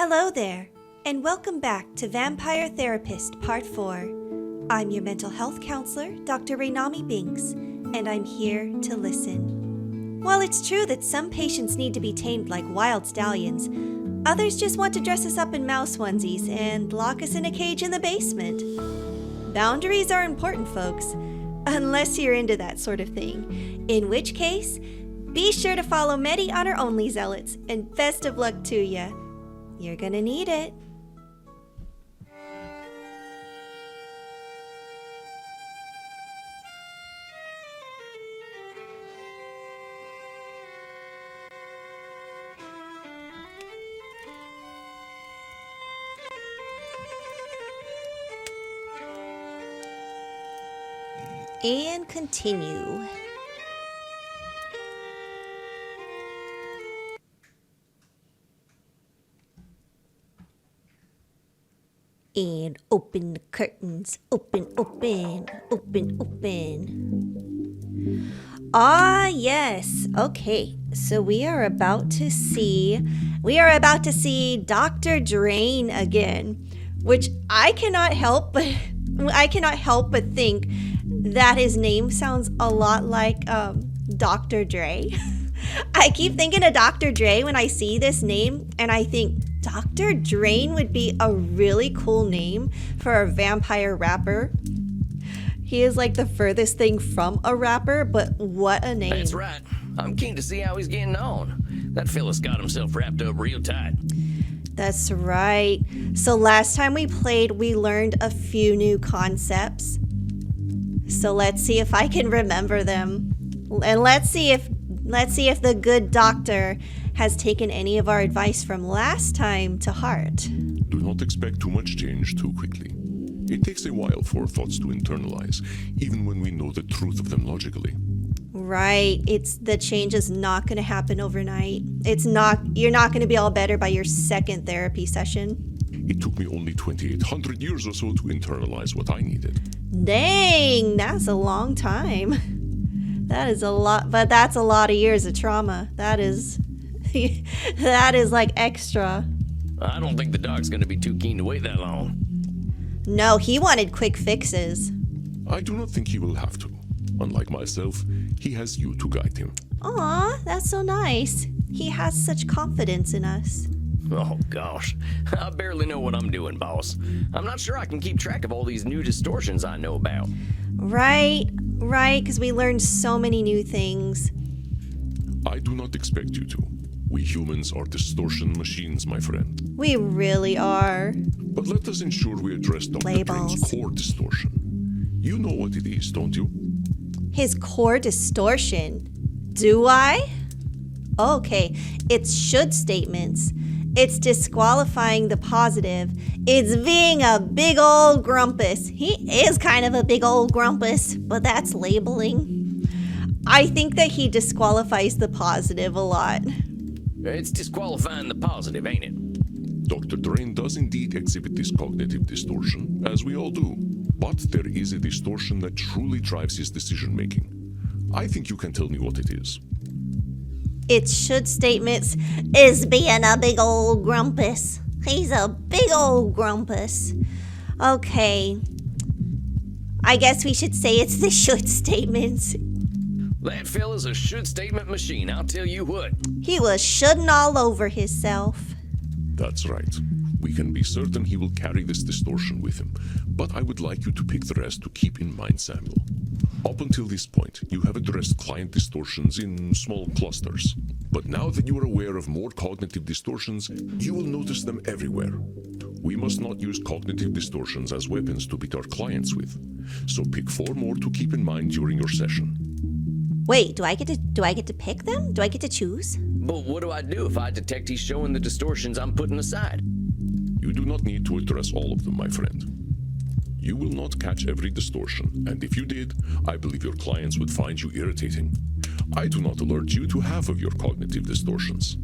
Hello there, and welcome back to Vampire Therapist Part 4. I'm your mental health counselor, Dr. Rainami Binks, and I'm here to listen. While it's true that some patients need to be tamed like wild stallions, others just want to dress us up in mouse onesies and lock us in a cage in the basement. Boundaries are important, folks, unless you're into that sort of thing, in which case, be sure to follow Medi on her Only Zealots, and best of luck to ya. You're gonna need it. And continue. And open the curtains. Open. Ah, yes. Okay. So we are about to see Dr. Drain again, which I cannot help but think that his name sounds a lot like Dr. Dre. I keep thinking of Dr. Dre when I see this name, and I think Dr. Drain would be a really cool name for a vampire rapper. He is like the furthest thing from a rapper, but what a name. That's right. I'm keen to see how he's getting on. That fella's got himself wrapped up real tight. That's right. So last time we played, we learned a few new concepts. So let's see if I can remember them. And let's see if the good doctor has taken any of our advice from last time to heart. Do not expect too much change too quickly. It takes a while for thoughts to internalize, even when we know the truth of them logically. Right. The change is not going to happen overnight. You're not going to be all better by your second therapy session. It took me only 2,800 years or so to internalize what I needed. Dang, that's a long time. That is a lot, but that's a lot of years of trauma. That is like extra. I don't think the doc's gonna be too keen to wait that long. No, he wanted quick fixes. I do not think he will have to. Unlike myself, he has you to guide him. Aw, that's so nice. He has such confidence in us. Oh gosh, I barely know what I'm doing, boss. I'm not sure I can keep track of all these new distortions I know about. Right, because we learned so many new things. I do not expect you to. We humans are distortion machines, my friend. We really are. But let us ensure we address Dr. Labels. Drain's core distortion. You know what it is, don't you? His core distortion. Do I? Okay, it's should statements. It's disqualifying the positive. It's being a big old grumpus. He is kind of a big old grumpus, but that's labeling. I think that he disqualifies the positive a lot. It's disqualifying the positive, ain't it? Dr. Drain does indeed exhibit this cognitive distortion, as we all do. But there is a distortion that truly drives his decision-making. I think you can tell me what it is. Its should statements is being a big old grumpus. He's a big old grumpus. Okay. I guess we should say it's the should statements. That fella's a should statement machine, I'll tell you what. He was shoulding all over himself. That's right. We can be certain he will carry this distortion with him, but I would like you to pick the rest to keep in mind, Samuel. Up until this point, you have addressed client distortions in small clusters. But now that you are aware of more cognitive distortions, you will notice them everywhere. We must not use cognitive distortions as weapons to beat our clients with. So pick 4 more to keep in mind during your session. Wait, do I get to pick them? Do I get to choose? But what do I do if I detect he's showing the distortions I'm putting aside? You do not need to address all of them, my friend. You will not catch every distortion, and if you did, I believe your clients would find you irritating. I do not alert you to half of your cognitive distortions.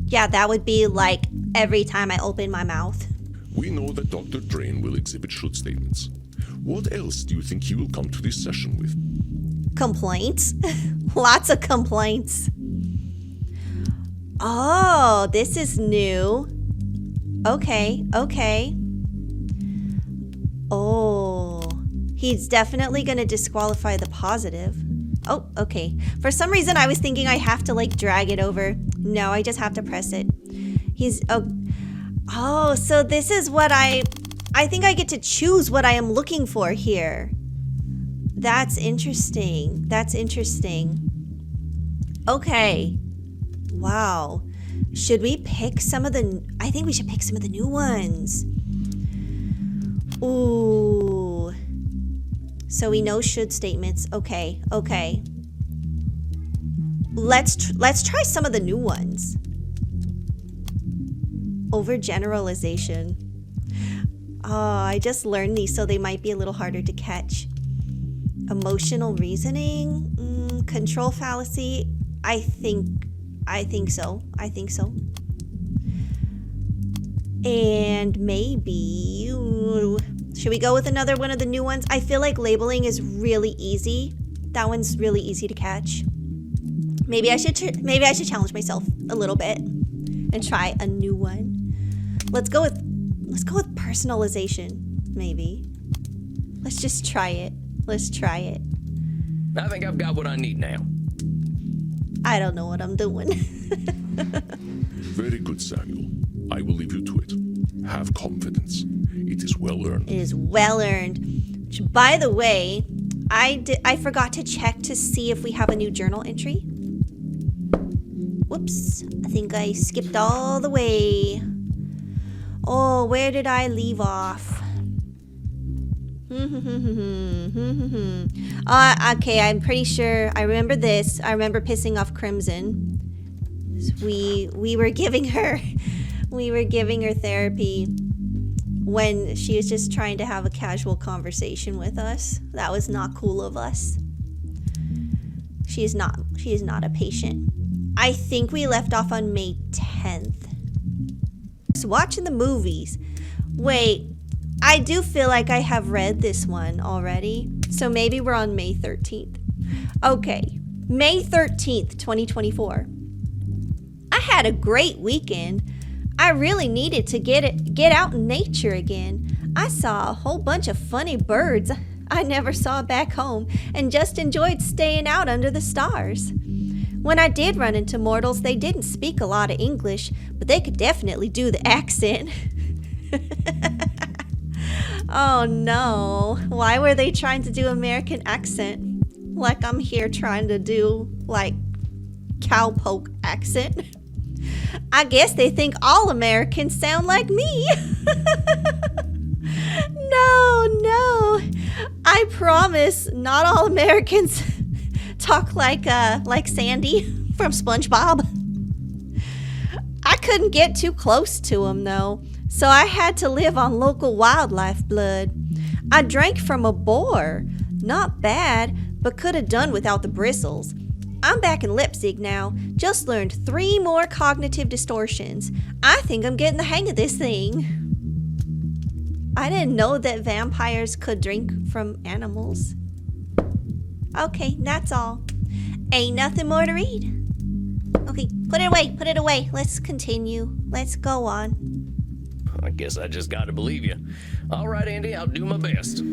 Yeah, that would be like every time I open my mouth. We know that Dr. Drain will exhibit should statements. What else do you think he will come to this session with? Complaints. Lots of complaints. Oh, this is new. Okay. Oh, he's definitely gonna disqualify the positive. Oh, okay. For some reason, I was thinking I have to like drag it over. No, I just have to press it. Oh, so this is what I think I get to choose what I am looking for here. That's interesting. Okay. Wow. Should we pick some of the... I think we should pick some of the new ones. Ooh. So we know should statements. Okay. Let's try some of the new ones. Overgeneralization. Oh, I just learned these, so they might be a little harder to catch. Emotional reasoning, control fallacy. I think so. And maybe should we go with another one of the new ones? I feel like labeling is really easy. That one's really easy to catch. Maybe I should challenge myself a little bit and try a new one. Let's go with personalization, maybe. Let's just try it. I think I've got what I need now. I don't know what I'm doing. Very good, Samuel. I will leave you to it. Have confidence. It is well earned. It is well earned. Which, by the way, I forgot to check to see if we have a new journal entry. Whoops. I think I skipped all the way. Oh, where did I leave off? Okay, I'm pretty sure I remember this. I remember pissing off Crimson. We were giving her therapy when she was just trying to have a casual conversation with us. That was not cool of us. She is not a patient. I think we left off on May 10th. Just watching the movies. Wait, I do feel like I have read this one already. So maybe we're on May 13th. Okay, May 13th, 2024. I had a great weekend. I really needed to get out in nature again. I saw a whole bunch of funny birds I never saw back home and just enjoyed staying out under the stars. When I did run into mortals, they didn't speak a lot of English, but they could definitely do the accent. Oh no, why were they trying to do American accent? Like I'm here trying to do, like, cowpoke accent. I guess they think all Americans sound like me. No, I promise not all Americans talk like Sandy from SpongeBob. I couldn't get too close to him though, so I had to live on local wildlife blood. I drank from a boar. Not bad, but could have done without the bristles. I'm back in Leipzig now. Just learned 3 more cognitive distortions. I think I'm getting the hang of this thing. I didn't know that vampires could drink from animals. Okay, that's all. Ain't nothing more to read. Okay, put it away. Let's continue. Let's go on. I guess I just gotta believe you. All right, Andy, I'll do my best.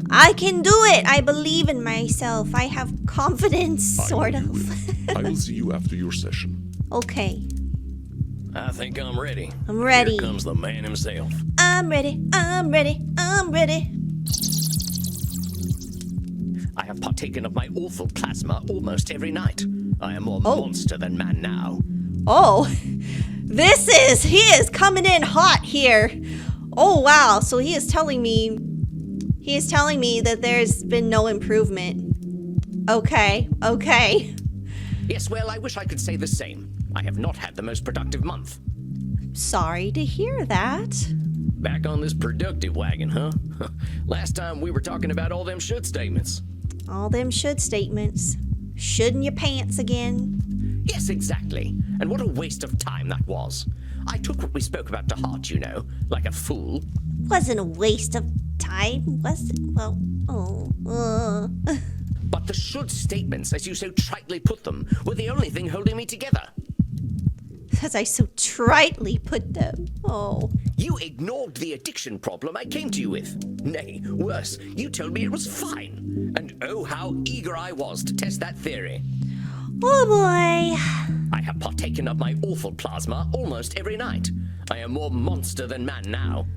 I can do it. I believe in myself. I have confidence, sort I know of. you will. I will see you after your session. Okay, I think I'm ready. I'm ready. Here comes the man himself. I'm ready. I have partaken of my awful plasma almost every night. I am more monster than man now. Oh, he is coming in hot here. Oh, wow. So he is telling me that there's been no improvement. Okay. Yes, well, I wish I could say the same. I have not had the most productive month. Sorry to hear that. Back on this productive wagon, huh? Last time we were talking about all them should statements. All them should statements. Should in your pants again. Yes, exactly. And what a waste of time that was. I took what we spoke about to heart, you know, like a fool. Wasn't a waste of time, was it? Well, But the should statements, as you so tritely put them, were the only thing holding me together. As I so tritely put them. Oh, You ignored the addiction problem I came to you with. Nay, worse, you told me it was fine. And oh, how eager I was to test that theory. Oh boy. I have partaken of my awful plasma almost every night. I am more monster than man now.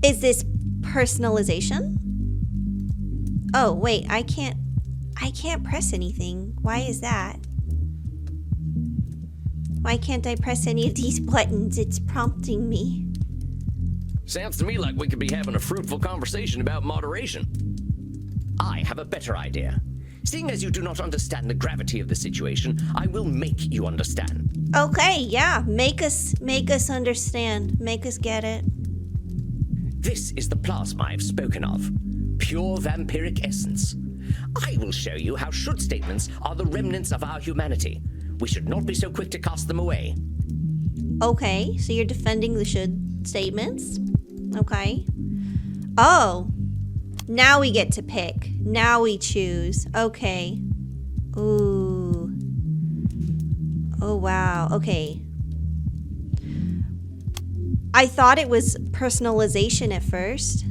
Is this personalization? Oh, wait, I can't press anything. Why is that? Why can't I press any of these buttons? It's prompting me. Sounds to me like we could be having a fruitful conversation about moderation. I have a better idea. Seeing as you do not understand the gravity of the situation, I will make you understand. Okay, yeah, make us understand. Make us get it. This is the plasma I've spoken of. Pure vampiric essence. I will show you how should statements are the remnants of our humanity. We should not be so quick to cast them away. Okay, so you're defending the should statements. Okay. Oh, now we get to pick. Now we choose. Okay. Ooh. Oh, wow. Okay. I thought it was personalization at first.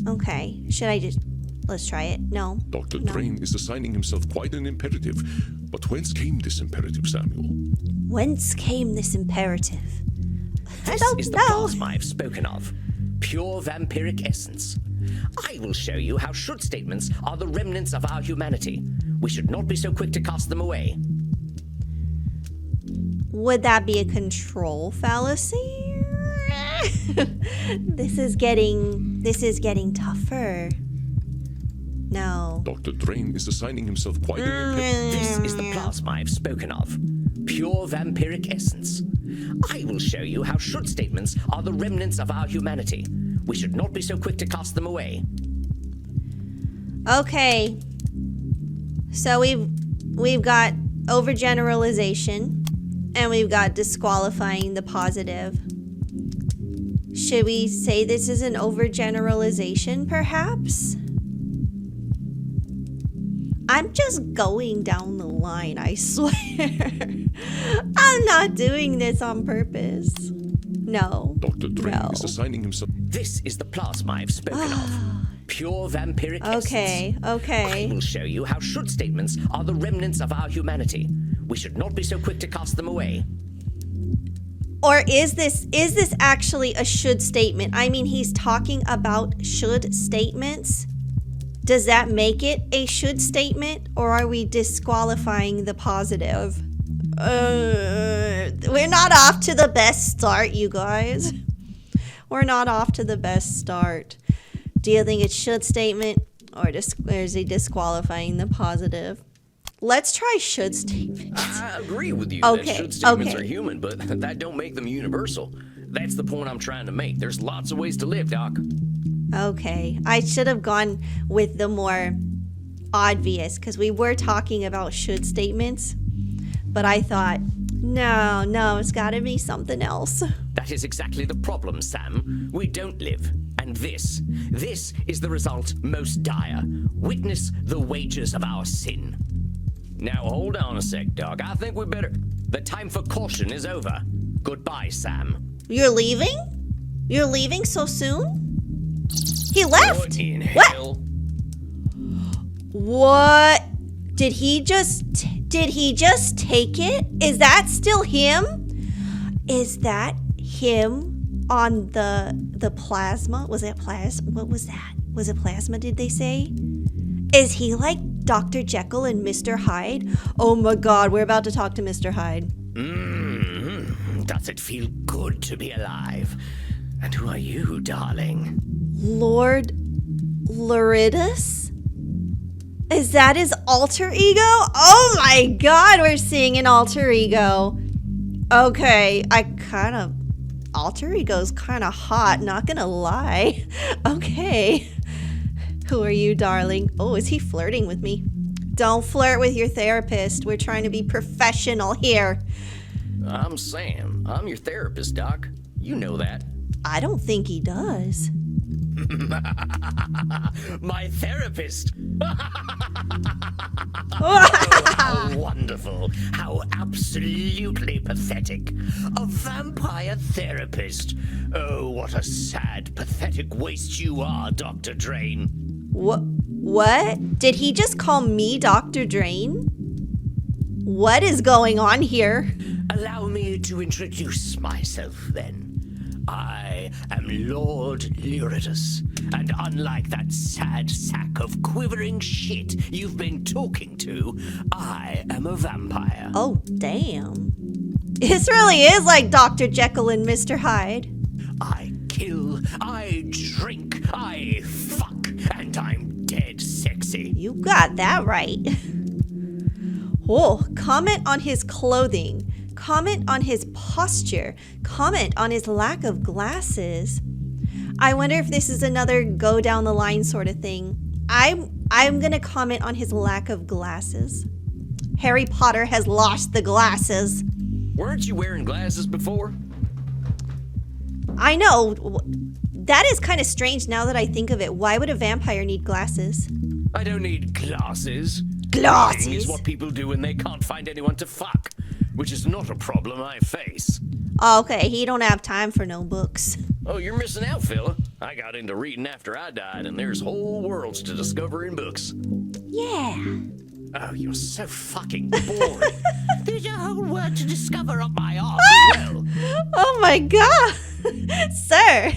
Okay. Should I just... Let's try it. No. Dr. No. Drain is assigning himself quite an imperative. But whence came this imperative, Samuel? Whence came this imperative? I This don't is the know. plasma I've spoken of. Pure vampiric essence. I will show you how should statements are the remnants of our humanity. We should not be so quick to cast them away. Would that be a control fallacy? This is getting tougher. No. Dr. Drain is assigning himself quite an imperative. This is the plasma I've spoken of. Pure vampiric essence. I will show you how should statements are the remnants of our humanity. We should not be so quick to cast them away. Okay. So we've got overgeneralization and we've got disqualifying the positive. Should we say this is an overgeneralization, perhaps? I'm just going down the line, I swear. I'm not doing this on purpose. No. Dr. Drain No. is assigning himself. This is the plasma I've spoken of. Pure vampiric Okay, essence. I okay. will show you how should statements are the remnants of our humanity. We should not be so quick to cast them away. Or is this actually a should statement? I mean, he's talking about should statements. Does that make it a should statement, or are we disqualifying the positive? We're not off to the best start, you guys. We're not off to the best start. Do you think it's should statement, or is he disqualifying the positive? Let's try should statement. I agree with you Okay, that should statements okay. are human, but that don't make them universal. That's the point I'm trying to make. There's lots of ways to live, Doc. Okay, I should have gone with the more obvious because we were talking about should statements, but I thought, no, it's got to be something else. That is exactly the problem, Sam. We don't live. And this is the result most dire. Witness the wages of our sin. Now hold on a sec, Doc. I think we better... The time for caution is over. Goodbye, Sam. You're leaving? You're leaving so soon? He left. What in What? hell? What? Did he just take it? Is that still him? Is that him on the plasma? Was it plasma? What was that? Was it plasma, did they say? Is he like Dr. Jekyll and Mr. Hyde? Oh my god, we're about to talk to Mr. Hyde. Does it feel good to be alive? And who are you, darling? Lord Loridus? Is that his alter ego? Oh my god, we're seeing an alter ego. Okay, alter ego's kind of hot, not gonna lie. Okay. Who are you, darling? Oh, is he flirting with me? Don't flirt with your therapist. We're trying to be professional here. I'm Sam. I'm your therapist, Doc. You know that. I don't think he does. My therapist. Oh, how wonderful. How absolutely pathetic. A vampire therapist. Oh, what a sad, pathetic waste you are, Dr. Drain. What? Did he just call me Dr. Drain? What is going on here? Allow me to introduce myself, then. I am Lord Lyritus, and unlike that sad sack of quivering shit you've been talking to, I am a vampire. Oh, damn. This really is like Dr. Jekyll and Mr. Hyde. I kill, I drink, I fuck, and I'm dead sexy. You got that right. Oh, comment on his clothing. Comment on his posture. Comment on his lack of glasses. I wonder if this is another go down the line sort of thing. I'm gonna comment on his lack of glasses. Harry Potter has lost the glasses. Weren't you wearing glasses before? I know. That is kind of strange now that I think of it. Why would a vampire need glasses? I don't need glasses. Glasses? Reading is what people do when they can't find anyone to fuck, which is not a problem I face. Oh, okay, he don't have time for no books. Oh, you're missing out, fella. I got into reading after I died, and there's whole worlds to discover in books. Yeah. Oh, you're so fucking boring. There's a whole world to discover up my arse as well. Oh my god. Sir.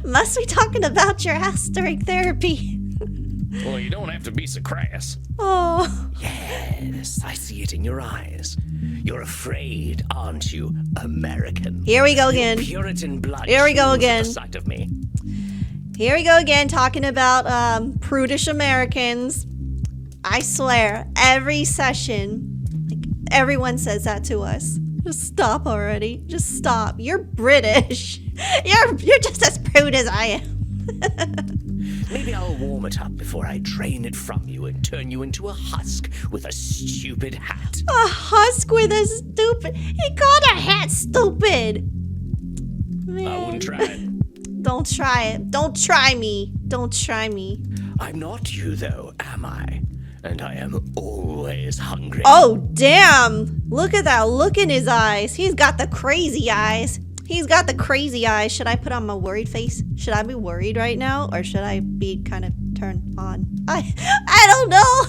Must be talking about your ass during therapy. Well, you don't have to be so crass. Oh. Yes, I see it in your eyes. You're afraid, aren't you, American? Here we go again. Your Puritan blood. Here we go chills again. At the sight of me. Here we go again, talking about prudish Americans. I swear, every session, like, everyone says that to us. Just stop already. Just stop. You're British. You're just as prude as I am. Maybe I'll warm it up before I drain it from you and turn you into a husk with a stupid hat. A husk with a stupid. He called a hat stupid. Man. I wouldn't try it. Don't try it. Don't try me. Don't try me. I'm not you, though, am I? And I am always hungry. Oh, damn. Look at that look in his eyes. He's got the crazy eyes. He's got the crazy eyes. Should I put on my worried face? Should I be worried right now? Or should I be kind of turned on? I don't know.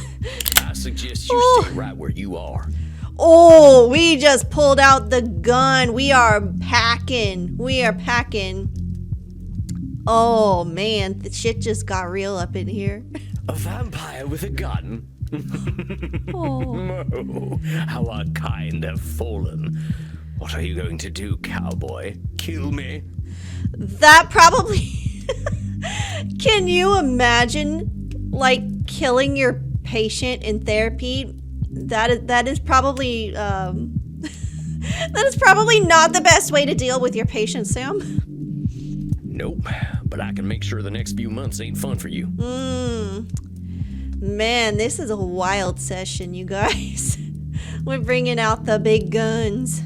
I suggest you stay right where you are. Oh, we just pulled out the gun. We are packing. We are packing. Oh, man. The shit just got real up in here. A vampire with a gun? Oh. Oh, how our kind have fallen. What are you going to do, cowboy? Kill me? That probably... Can you imagine, like, killing your patient in therapy? That is probably, that is probably not the best way to deal with your patient, Sam. Nope, but I can make sure the next few months ain't fun for you. Man, this is a wild session, you guys. We're bringing out the big guns.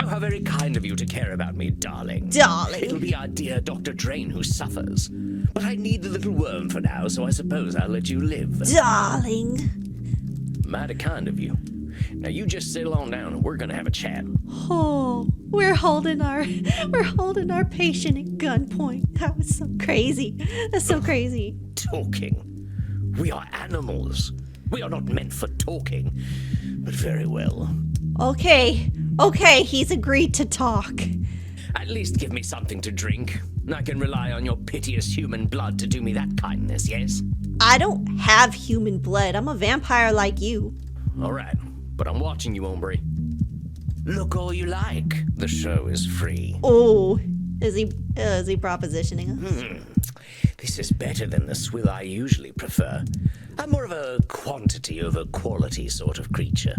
Oh, how very kind of you to care about me, darling. Darling. It'll be our dear Dr. Drain who suffers. But I need the little worm for now, so I suppose I'll let you live. Darling. Mighty kind of you. Now you just settle on down and we're gonna have a chat. Oh, we're holding our patient at gunpoint. That was so crazy. That's so crazy. Talking. We are animals. We are not meant for talking. But very well. Okay, he's agreed to talk. At least give me something to drink. I can rely on your piteous human blood to do me that kindness, yes? I don't have human blood. I'm a vampire like you. All right, but I'm watching you, hombre. Look all you like. The show is free. Oh, is he propositioning us? This is better than the swill I usually prefer. I'm more of a quantity over quality sort of creature.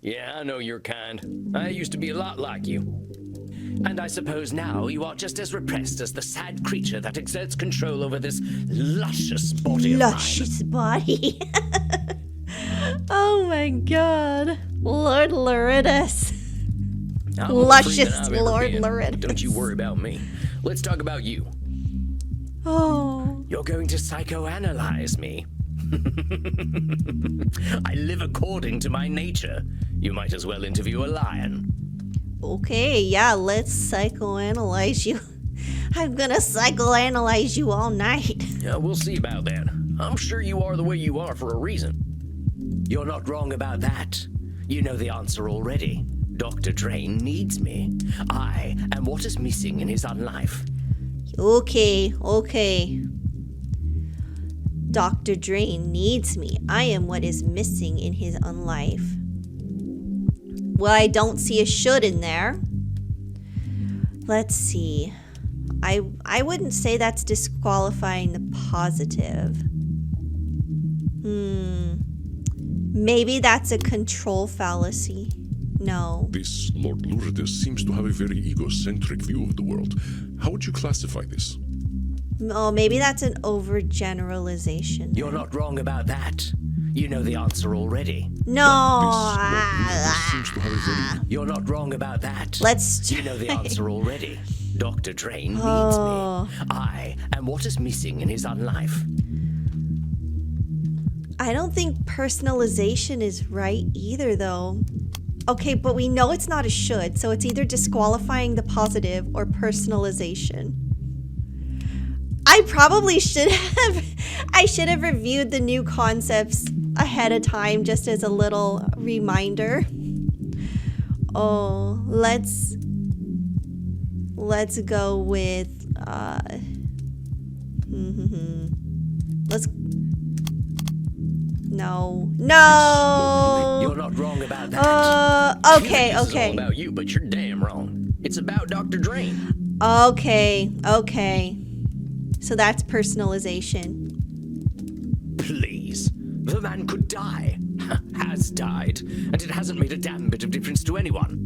Yeah, I know your kind. I used to be a lot like you. And I suppose now you are just as repressed as the sad creature that exerts control over this luscious body of mine. Luscious body. Oh my god. Lord Loridus. I'm more free Luscious than I've ever Lord been. Loridus. Don't you worry about me. Let's talk about you. Oh. You're going to psychoanalyze me. I live according to my nature. You might as well interview a lion. Okay, yeah, let's psychoanalyze you. I'm gonna psychoanalyze you all night. Yeah, we'll see about that. I'm sure you are the way you are for a reason. You're not wrong about that. You know the answer already. Dr. Drain needs me. I am what is missing in his unlife. Okay. Dr. Drain needs me. I am what is missing in his unlife. Well, I don't see a should in there. Let's see. I wouldn't say that's disqualifying the positive. Maybe that's a control fallacy. No. This Lord Loridus seems to have a very egocentric view of the world. How would you classify this? Oh, maybe that's an overgeneralization. You're not wrong about that. You know the answer already. No. This Lord Loridus seems to have a very... You're not wrong about that. Let's You know the answer already. Dr. Drain needs Oh. me. I am what is missing in his unlife. I don't think personalization is right either, though. Okay, but we know it's not a should, so it's either disqualifying the positive or personalization. I probably should have reviewed the new concepts ahead of time just as a little reminder. Oh, let's go with let's no. You're not wrong about that. Okay. This is all about you, but you're damn wrong. It's about Dr. Drain. Okay. So that's personalization. Please. The man could die. Has died. And it hasn't made a damn bit of difference to anyone.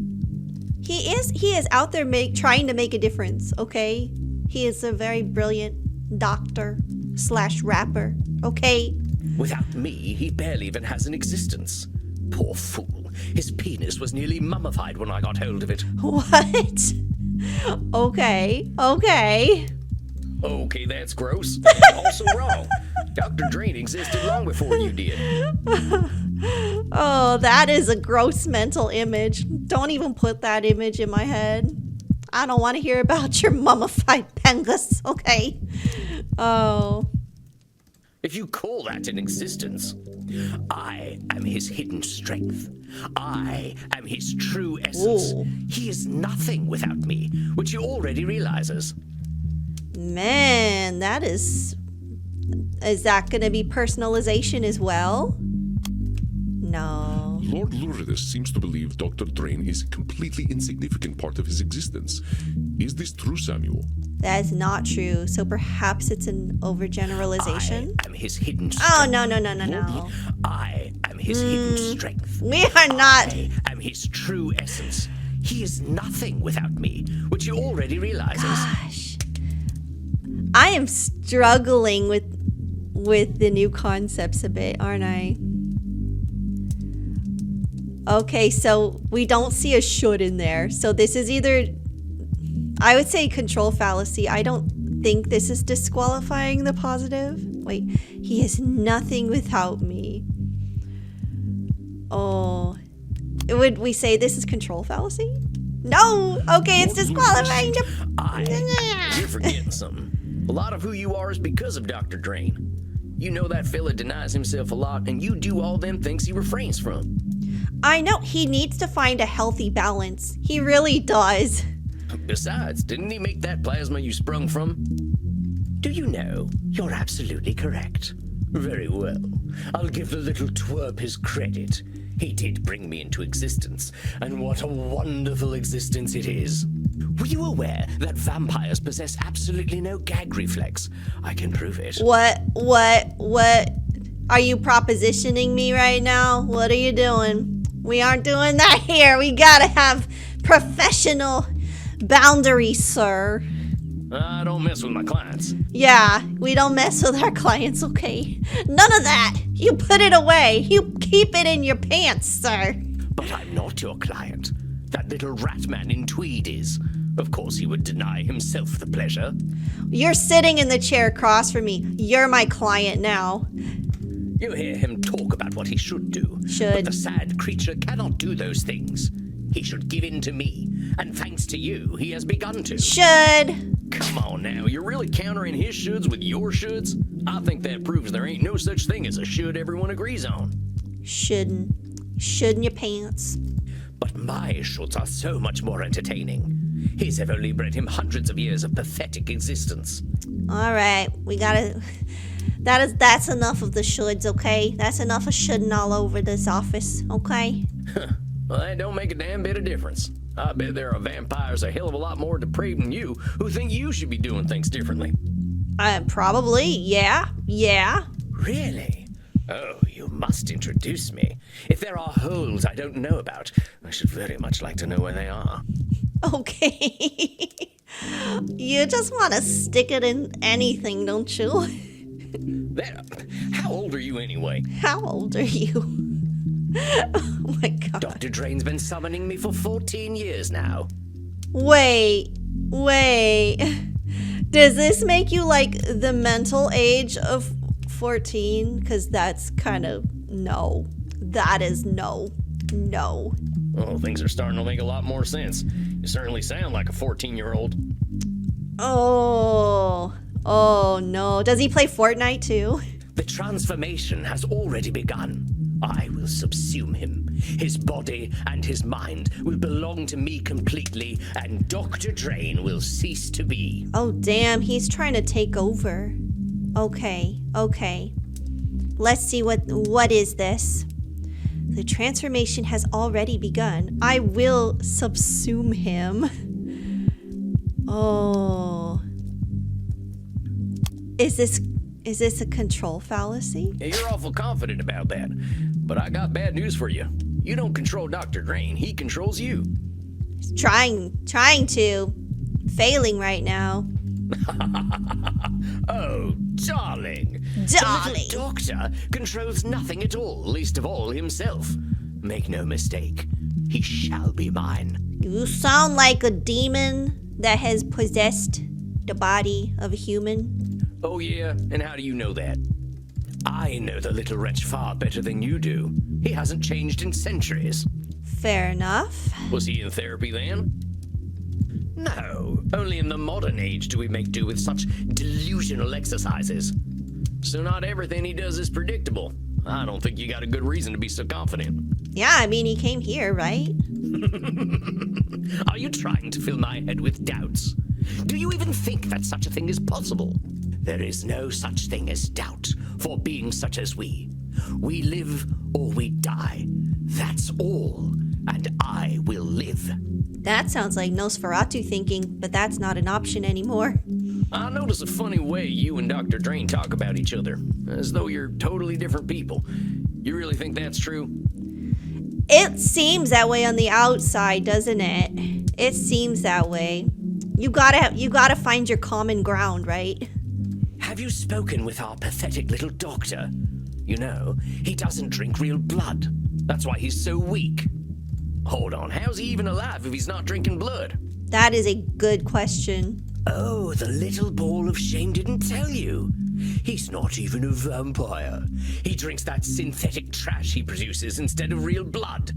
He is out there trying to make a difference, okay? He is a very brilliant doctor/rapper, okay? Without me, he barely even has an existence. Poor fool. His penis was nearly mummified when I got hold of it. What? Okay. Okay, that's gross. Also wrong. Dr. Drain existed long before you did. Oh, that is a gross mental image. Don't even put that image in my head. I don't want to hear about your mummified pengus, okay? Oh. If you call that an existence, I am his hidden strength. I am his true essence. Ooh. He is nothing without me, which he already realizes. Man, that is that going to be personalization as well? No. Lord Loridus seems to believe Dr. Drain is a completely insignificant part of his existence. Is this true, Samuel? That is not true. So perhaps it's an overgeneralization? I am his hidden strength. Oh, no. I am his hidden strength. We are not. I am his true essence. He is nothing without me, which he already realizes. Gosh. I am struggling with the new concepts a bit, aren't I? Okay, so we don't see a should in there. So this is either, I would say, control fallacy. I don't think this is disqualifying the positive. Wait, he is nothing without me. Oh, would we say this is control fallacy? No. Okay, it's disqualifying the. You're forgetting something. A lot of who you are is because of Dr. Drain. You know that fella denies himself a lot, and you do all them things he refrains from. I know, he needs to find a healthy balance. He really does. Besides, didn't he make that plasma you sprung from? Do you know, you're absolutely correct. Very well. I'll give the little twerp his credit. He did bring me into existence, and what a wonderful existence it is. Were you aware that vampires possess absolutely no gag reflex? I can prove it. What? Are you propositioning me right now? What are you doing? We aren't doing that here. We gotta have professional boundaries, sir. I don't mess with my clients. Yeah, we don't mess with our clients, okay? None of that. You put it away. You keep it in your pants, sir. But I'm not your client. that little rat man in tweed is. Of course he would deny himself the pleasure. You're sitting in the chair across from me. You're my client now. You hear him talk about what he should do. Should. But the sad creature cannot do those things. He should give in to me, and thanks to you, he has begun to. Should. Come on now, you're really countering his shoulds with your shoulds? I think that proves there ain't no such thing as a should everyone agrees on. Shouldn't. Shouldn't your pants. But my shoulds are so much more entertaining. His have only bred him hundreds of years of pathetic existence. All right, we gotta. That's enough of the shoulds, okay? That's enough of shoulding all over this office, okay? Well, that don't make a damn bit of difference. I bet there are vampires a hell of a lot more depraved than you who think you should be doing things differently. Probably, yeah. Really? Oh, you must introduce me. If there are holes I don't know about, I should very much like to know where they are. Okay. You just want to stick it in anything, don't you? There. How old are you anyway? How old are you? Oh my god. Dr. Drain's been summoning me for 14 years now. Wait. Does this make you like the mental age of 14? Because that's kind of no. That is no. Well, things are starting to make a lot more sense. You certainly sound like a 14-year-old. Oh no. Does he play Fortnite too? The transformation has already begun. I will subsume him. His body and his mind will belong to me completely, and Dr. Drain will cease to be. Oh damn, he's trying to take over. Okay. Let's see what is this? The transformation has already begun. I will subsume him. Oh. Is this a control fallacy? Yeah, you're awful confident about that. But I got bad news for you. You don't control Dr. Drain. He controls you. He's trying to. Failing right now. Oh, darling. The doctor controls nothing at all, least of all himself. Make no mistake, he shall be mine. You sound like a demon that has possessed the body of a human. Oh yeah, and how do you know that? I know the little wretch far better than you do. He hasn't changed in centuries. Fair enough. Was he in therapy then? No, only in the modern age do we make do with such delusional exercises. So not everything he does is predictable. I don't think you got a good reason to be so confident. Yeah, I mean, he came here, right? Are you trying to fill my head with doubts? Do you even think that such a thing is possible? There is no such thing as doubt for beings such as we. We live or we die. That's all. And I will live. That sounds like Nosferatu thinking, but that's not an option anymore. I notice a funny way you and Dr. Drain talk about each other, as though you're totally different people. You really think that's true? It seems that way on the outside, doesn't it? It seems that way. You gotta find your common ground, right? Have you spoken with our pathetic little doctor? You know, he doesn't drink real blood. That's why he's so weak. Hold on, how's he even alive if he's not drinking blood? That is a good question. Oh, the little ball of shame didn't tell you. He's not even a vampire. He drinks that synthetic trash he produces instead of real blood.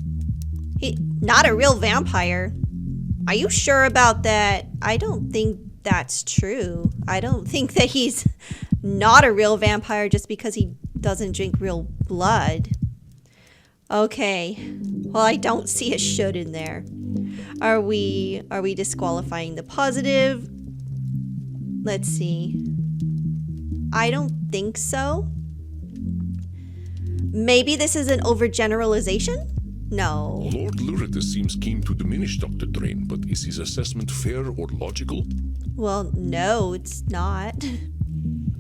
Not a real vampire. Are you sure about that? I don't think that's true. I don't think that he's not a real vampire just because he doesn't drink real blood. Okay. Well, I don't see a should in there. Are we disqualifying the positive? Let's see. I don't think so. Maybe this is an overgeneralization? No. Lord Luritus seems keen to diminish Dr. Drain, but is his assessment fair or logical? Well, no, it's not.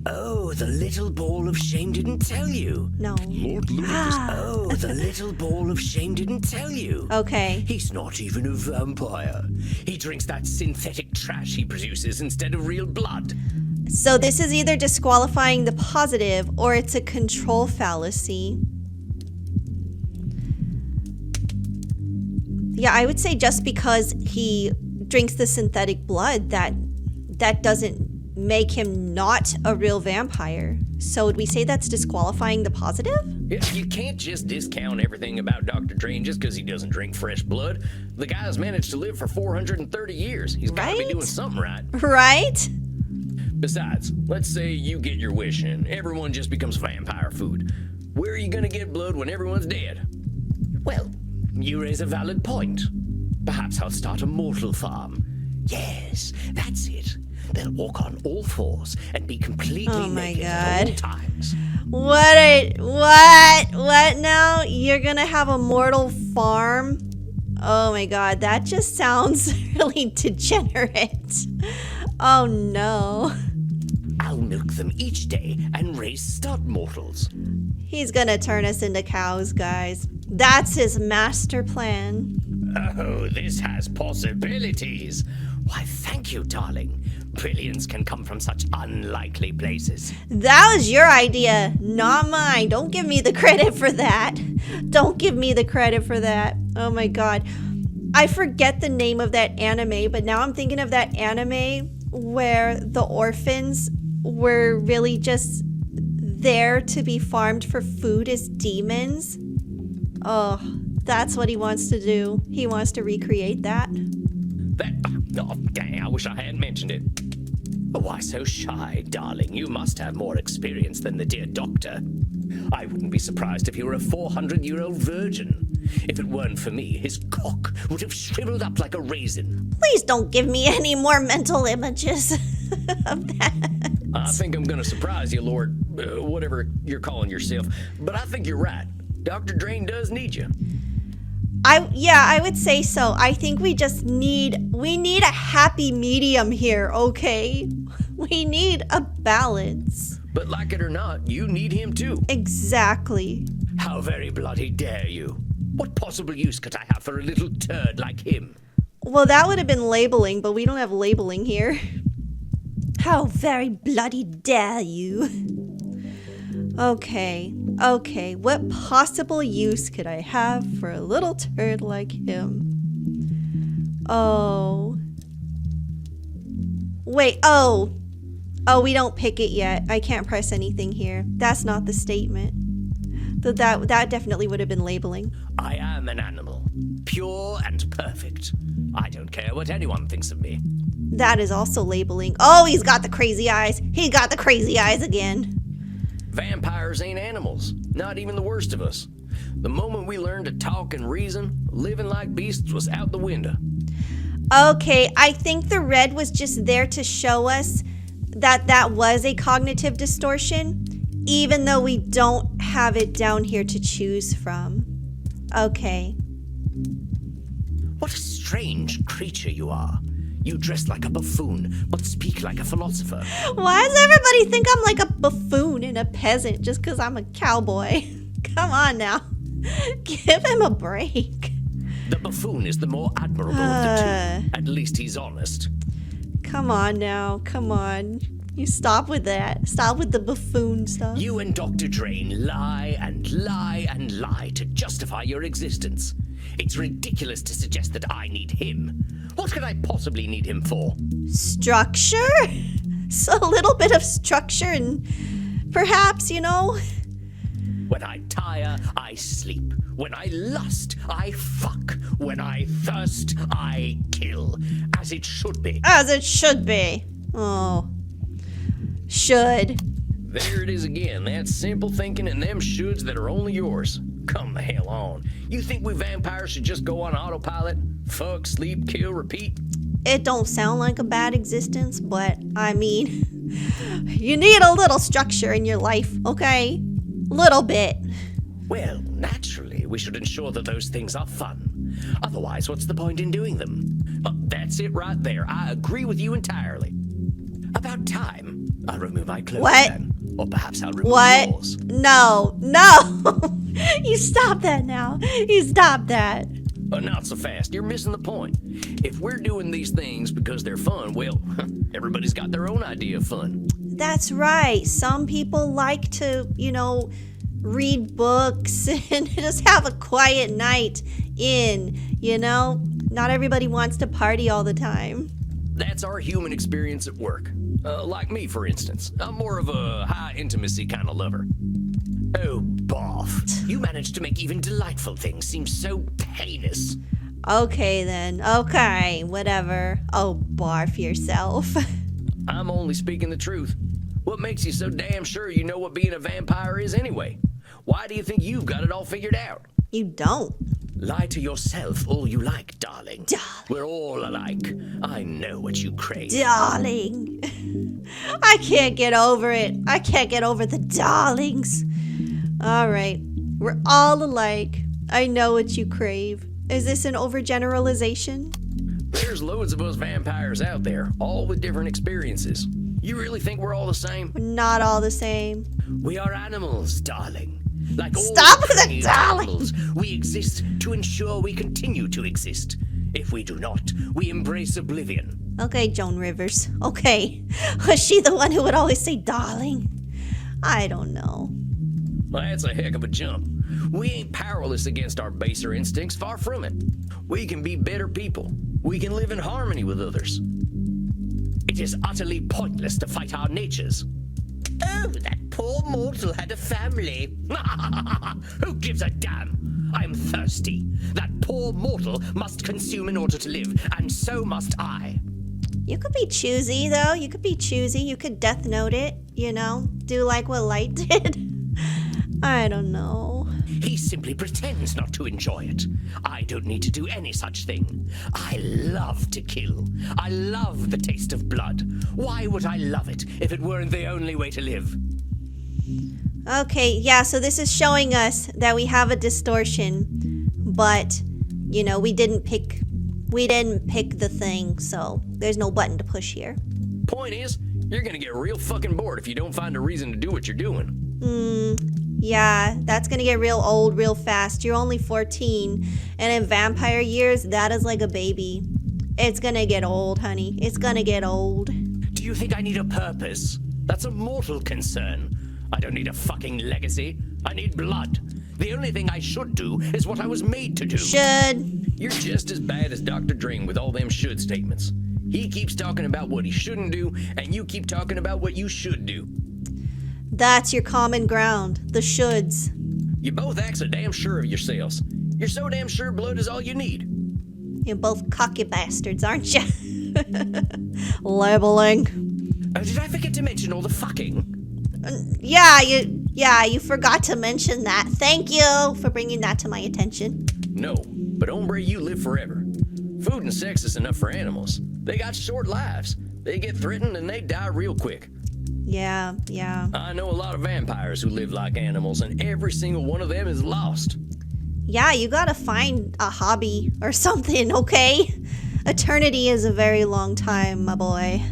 Oh, the little ball of shame didn't tell you. No. Lord Luritus... Oh, the little ball of shame didn't tell you. Okay. He's not even a vampire. He drinks that synthetic trash he produces instead of real blood. So this is either disqualifying the positive or it's a control fallacy. Yeah, I would say just because he drinks the synthetic blood, that doesn't make him not a real vampire. So would we say that's disqualifying the positive? Yeah, you can't just discount everything about Dr. Drain just because he doesn't drink fresh blood. The guy's managed to live for 430 years. He's got to be Right? doing something right. Right? Besides, let's say you get your wish and everyone just becomes vampire food. Where are you gonna get blood when everyone's dead? Well, you raise a valid point. Perhaps I'll start a mortal farm. Yes, that's it. They'll walk on all fours and be completely Oh my naked at all God. times. What now? You're gonna have a mortal farm? Oh my God, that just sounds really degenerate. Oh no. I'll milk them each day and raise stud mortals. He's gonna turn us into cows, guys. That's his master plan. Oh, this has possibilities. Why, thank you, darling. Brilliance can come from such unlikely places. That was your idea, not mine. Don't give me the credit for that. Don't give me the credit for that. Oh my God. I forget the name of that anime, but now I'm thinking of that anime where the orphans were really just there to be farmed for food as demons. Oh, that's what he wants to do. He wants to recreate that. Oh, dang, I wish I hadn't mentioned it. Why so shy, darling? You must have more experience than the dear doctor. I wouldn't be surprised if he were a 400-year-old virgin. If it weren't for me, his cock would have shriveled up like a raisin. Please don't give me any more mental images of that. I think I'm gonna surprise you, Lord, whatever you're calling yourself. But I think you're right. Dr. Drain does need you. I would say so. I think we need a happy medium here, okay? We need a balance. But like it or not, you need him too. Exactly. How very bloody dare you? What possible use could I have for a little turd like him? Well, that would have been labeling, but we don't have labeling here. How very bloody dare you? Okay, what possible use could I have for a little turd like him? Oh. Wait, oh, we don't pick it yet. I can't press anything here. That's not the statement. That definitely would have been labeling. I am an animal, pure and perfect. I don't care what anyone thinks of me. That is also labeling. Oh, he's got the crazy eyes. He got the crazy eyes again. Vampires ain't animals, not even the worst of us. The moment we learned to talk and reason, living like beasts was out the window. Okay, I think the red was just there to show us that was a cognitive distortion, even though we don't have it down here to choose from. Okay. What a strange creature you are. You dress like a buffoon, but speak like a philosopher. Why does everybody think I'm like a buffoon and a peasant just because I'm a cowboy? Come on now. Give him a break. The buffoon is the more admirable of the two. At least he's honest. Come on now. Come on. You stop with that. Stop with the buffoon stuff. You and Dr. Drain lie and lie and lie to justify your existence. It's ridiculous to suggest that I need him. What could I possibly need him for? Structure? So a little bit of structure and perhaps, When I tire, I sleep. When I lust, I fuck. When I thirst, I kill. As it should be. As it should be. Oh. Should. There it is again, that simple thinking and them shoulds that are only yours. Come the hell on. You think we vampires should just go on autopilot? Fuck, sleep, kill, repeat? It don't sound like a bad existence, but I mean, you need a little structure in your life, okay? Little bit. Well, naturally, we should ensure that those things are fun. Otherwise, what's the point in doing them? That's it right there. I agree with you entirely. About time. I'll remove my clothes What? then. Or perhaps I'll remove What? yours. No. You stop that now. You stop that. Not so fast. You're missing the point. If we're doing these things because they're fun, well, everybody's got their own idea of fun. That's right. Some people like to, read books and just have a quiet night in, you know? Not everybody wants to party all the time. That's our human experience at work. Like me, for instance. I'm more of a high intimacy kind of lover. Oh, Barf. You managed to make even delightful things seem so heinous. Okay then, okay, whatever. Oh, barf yourself. I'm only speaking the truth. What makes you so damn sure you know what being a vampire is anyway? Why do you think you've got it all figured out? You don't. Lie to yourself all you like, darling. Darling. We're all alike. I know what you crave. Darling. I can't get over it. I can't get over the darlings. All right, we're all alike. I know what you crave. Is this an overgeneralization? There's loads of us vampires out there, all with different experiences. You really think we're all the same? We're not all the same. We are animals, darling. Like all Stop with the trained darling! animals, we exist to ensure we continue to exist. If we do not, we embrace oblivion. Okay, Joan Rivers. Okay. Was she the one who would always say darling? I don't know. Well, that's a heck of a jump. We ain't powerless against our baser instincts, far from it. We can be better people. We can live in harmony with others. It is utterly pointless to fight our natures. Oh, that poor mortal had a family. Who gives a damn? I'm thirsty. That poor mortal must consume in order to live, and so must I. You could be choosy, though. You could be choosy. You could Death Note it, you know? Do like what Light did. I don't know. He simply pretends not to enjoy it. I don't need to do any such thing. I love to kill. I love the taste of blood. Why would I love it if it weren't the only way to live? Okay, yeah, so this is showing us that we have a distortion, but, you know, we didn't pick the thing, so there's no button to push here. Point is, you're gonna get real fucking bored if you don't find a reason to do what you're doing. Yeah, that's gonna get real old real fast. You're only 14, and in vampire years, that is like a baby. It's gonna get old, honey. It's gonna get old. Do you think I need a purpose? That's a mortal concern. I don't need a fucking legacy. I need blood. The only thing I should do is what I was made to do. Should. You're just as bad as Dr. Drain with all them should statements. He keeps talking about what he shouldn't do, and you keep talking about what you should do. That's your common ground. The shoulds. You both act so damn sure of yourselves. You're so damn sure blood is all you need. You're both cocky bastards, aren't you? Labeling. Did I forget to mention all the fucking? Yeah, you forgot to mention that. Thank you for bringing that to my attention. No, but hombre, you live forever. Food and sex is enough for animals. They got short lives. They get threatened and they die real quick. Yeah. I know a lot of vampires who live like animals, and every single one of them is lost. Yeah, you gotta find a hobby or something, okay? Eternity is a very long time, my boy.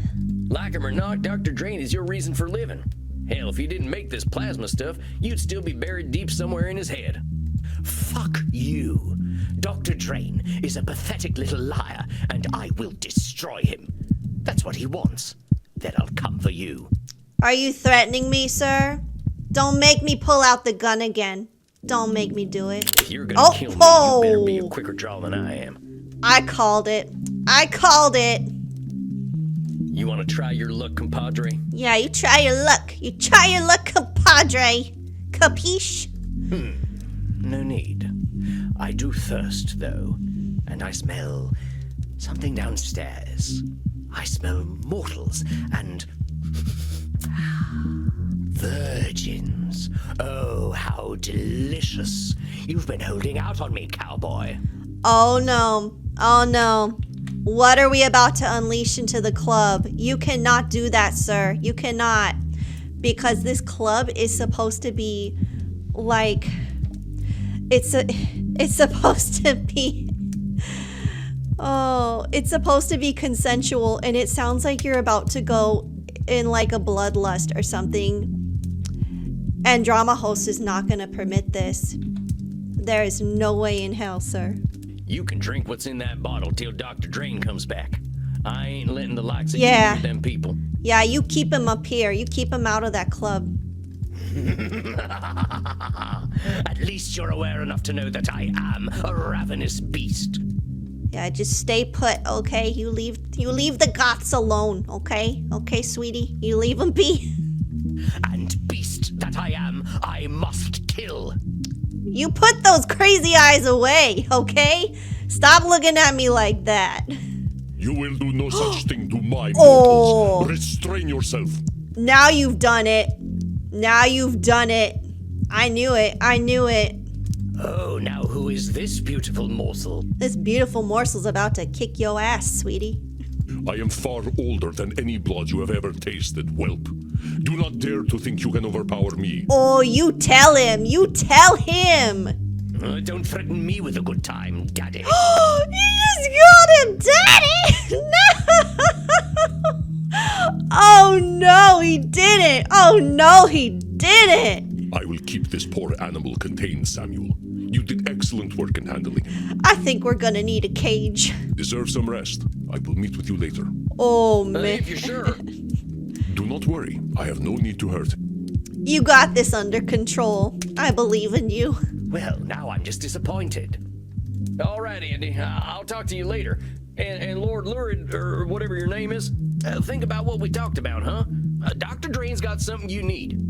Like him or not, Dr. Drain is your reason for living. Hell, if you didn't make this plasma stuff, you'd still be buried deep somewhere in his head. Fuck you. Dr. Drain is a pathetic little liar, and I will destroy him. That's what he wants. Then I'll come for you. Are you threatening me, sir? Don't make me pull out the gun again. Don't make me do it. If you're gonna kill me, you better be a quicker draw than I am. I called it. You wanna try your luck, compadre? Yeah, you try your luck. Compadre. Capiche? No need. I do thirst, though, and I smell something downstairs. I smell mortals and virgins. Oh, how delicious. You've been holding out on me, cowboy. Oh no. What are we about to unleash into the club? You cannot do that, sir. You cannot. Because this club is supposed to be like... It's supposed to be... Oh, it's supposed to be consensual, and it sounds like you're about to go in like a bloodlust or something. And Drama Host is not going to permit this. There is no way in hell, sir. You can drink what's in that bottle till Dr. Drain comes back. I ain't letting the likes of you Yeah. near them people. Yeah, you keep him up here. You keep him out of that club. At least you're aware enough to know that I am a ravenous beast. Yeah, just stay put, okay? You leave the goths alone, okay? Okay, sweetie? You leave them be. And beast that I am, I must kill. You put those crazy eyes away, okay? Stop looking at me like that. You will do no such thing to my Oh. mortals. Restrain yourself. Now you've done it. Now you've done it. I knew it. I knew it. Oh, now who is this beautiful morsel? This beautiful morsel's about to kick your ass, sweetie. I am far older than any blood you have ever tasted, whelp. Do not dare to think you can overpower me. Oh, you tell him. You tell him. Don't threaten me with a good time, Daddy. You just called him daddy. No. Oh, no, he didn't. Oh, no, he didn't. I will keep this poor animal contained, Samuel. You did excellent work in handling him. I think we're gonna need a cage. Deserve some rest. I will meet with you later. Oh, man. If you're sure. Do not worry. I have no need to hurt. You got this under control. I believe in you. Well, now I'm just disappointed. All right, Andy. I'll talk to you later. And Lord Lurid, or whatever your name is, think about what we talked about, huh? Dr. Drain's got something you need.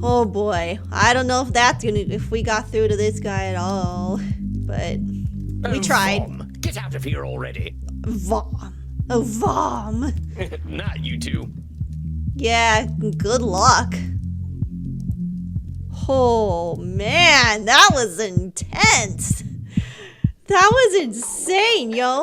Oh boy, I don't know if we got through to this guy at all, but we tried. Vom, get out of here already. Vom. Oh, Vom. Not you two. Yeah, good luck. Oh man, that was intense. That was insane, yo.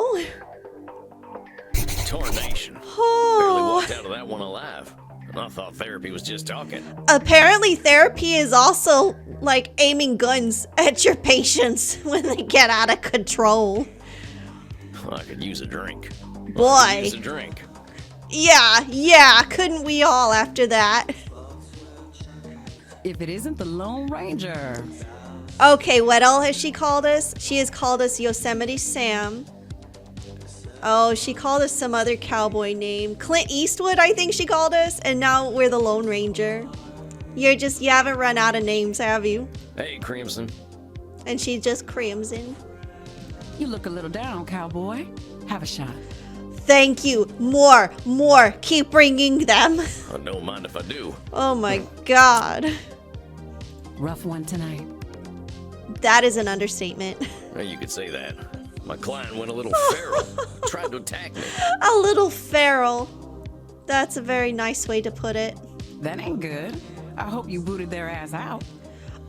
Tornation. Barely Oh. walked out of that one alive. And I thought therapy was just talking. Apparently therapy is also like aiming guns at your patients when they get out of control. I could use a drink. Boy. Use a drink. Yeah, couldn't we all after that? If it isn't the Lone Ranger. Okay, what else has she called us? She has called us Yosemite Sam. Oh, she called us some other cowboy name. Clint Eastwood, I think she called us. And now we're the Lone Ranger. You haven't run out of names, have you? Hey, Crimson. And she just crimson. You look a little down, cowboy. Have a shot. Thank you. More. Keep bringing them. I don't mind if I do. Oh my god. Rough one tonight. That is an understatement. Well, you could say that. My client went a little feral. Tried to attack me. A little feral. That's a very nice way to put it. That ain't good. I hope you booted their ass out.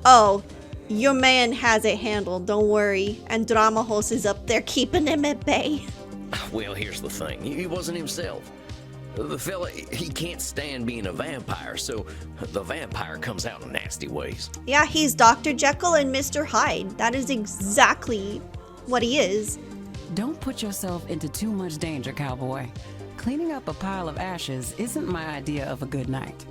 Oh, your man has it handled, don't worry. And Dramahos is up there keeping him at bay. Well, here's the thing. He wasn't himself. The fella, he can't stand being a vampire, so the vampire comes out in nasty ways. Yeah, he's Dr. Jekyll and Mr. Hyde. That is exactly what he is. Don't put yourself into too much danger, cowboy. Cleaning up a pile of ashes isn't my idea of a good night.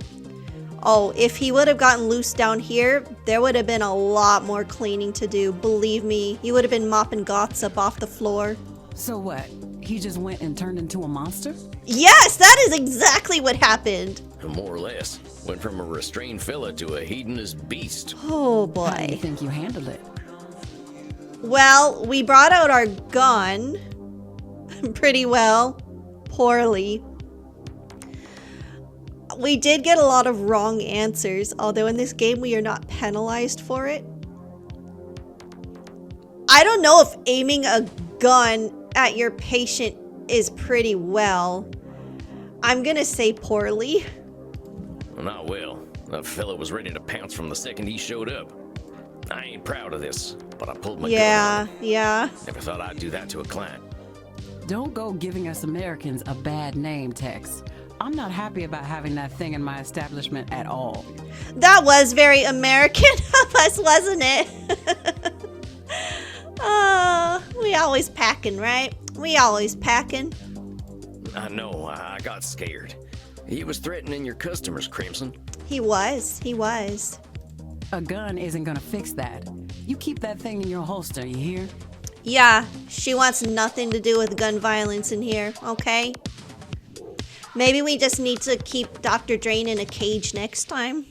Oh, if he would have gotten loose down here, there would have been a lot more cleaning to do. Believe me, he would have been mopping goths up off the floor. So what? He just went and turned into a monster? Yes, that is exactly what happened. More or less. Went from a restrained fella to a hedonist beast. Oh How do you boy. think you handled it? Well, we brought out our gun pretty well. Poorly. We did get a lot of wrong answers, although in this game we are not penalized for it. I don't know if aiming a gun at your patient is pretty well. I'm gonna say poorly. Not well. That fella was ready to pounce from the second he showed up. I ain't proud of this, but I pulled my gun on him. Yeah. Never thought I'd do that to a client. Don't go giving us Americans a bad name, Tex. I'm not happy about having that thing in my establishment at all. That was very American of us, wasn't it? We always packing, right? We always packing. I know, I got scared. He was threatening your customers, Crimson. He was. A gun isn't gonna fix that. You keep that thing in your holster, you hear? Yeah, she wants nothing to do with gun violence in here, okay? Maybe we just need to keep Dr. Drain in a cage next time.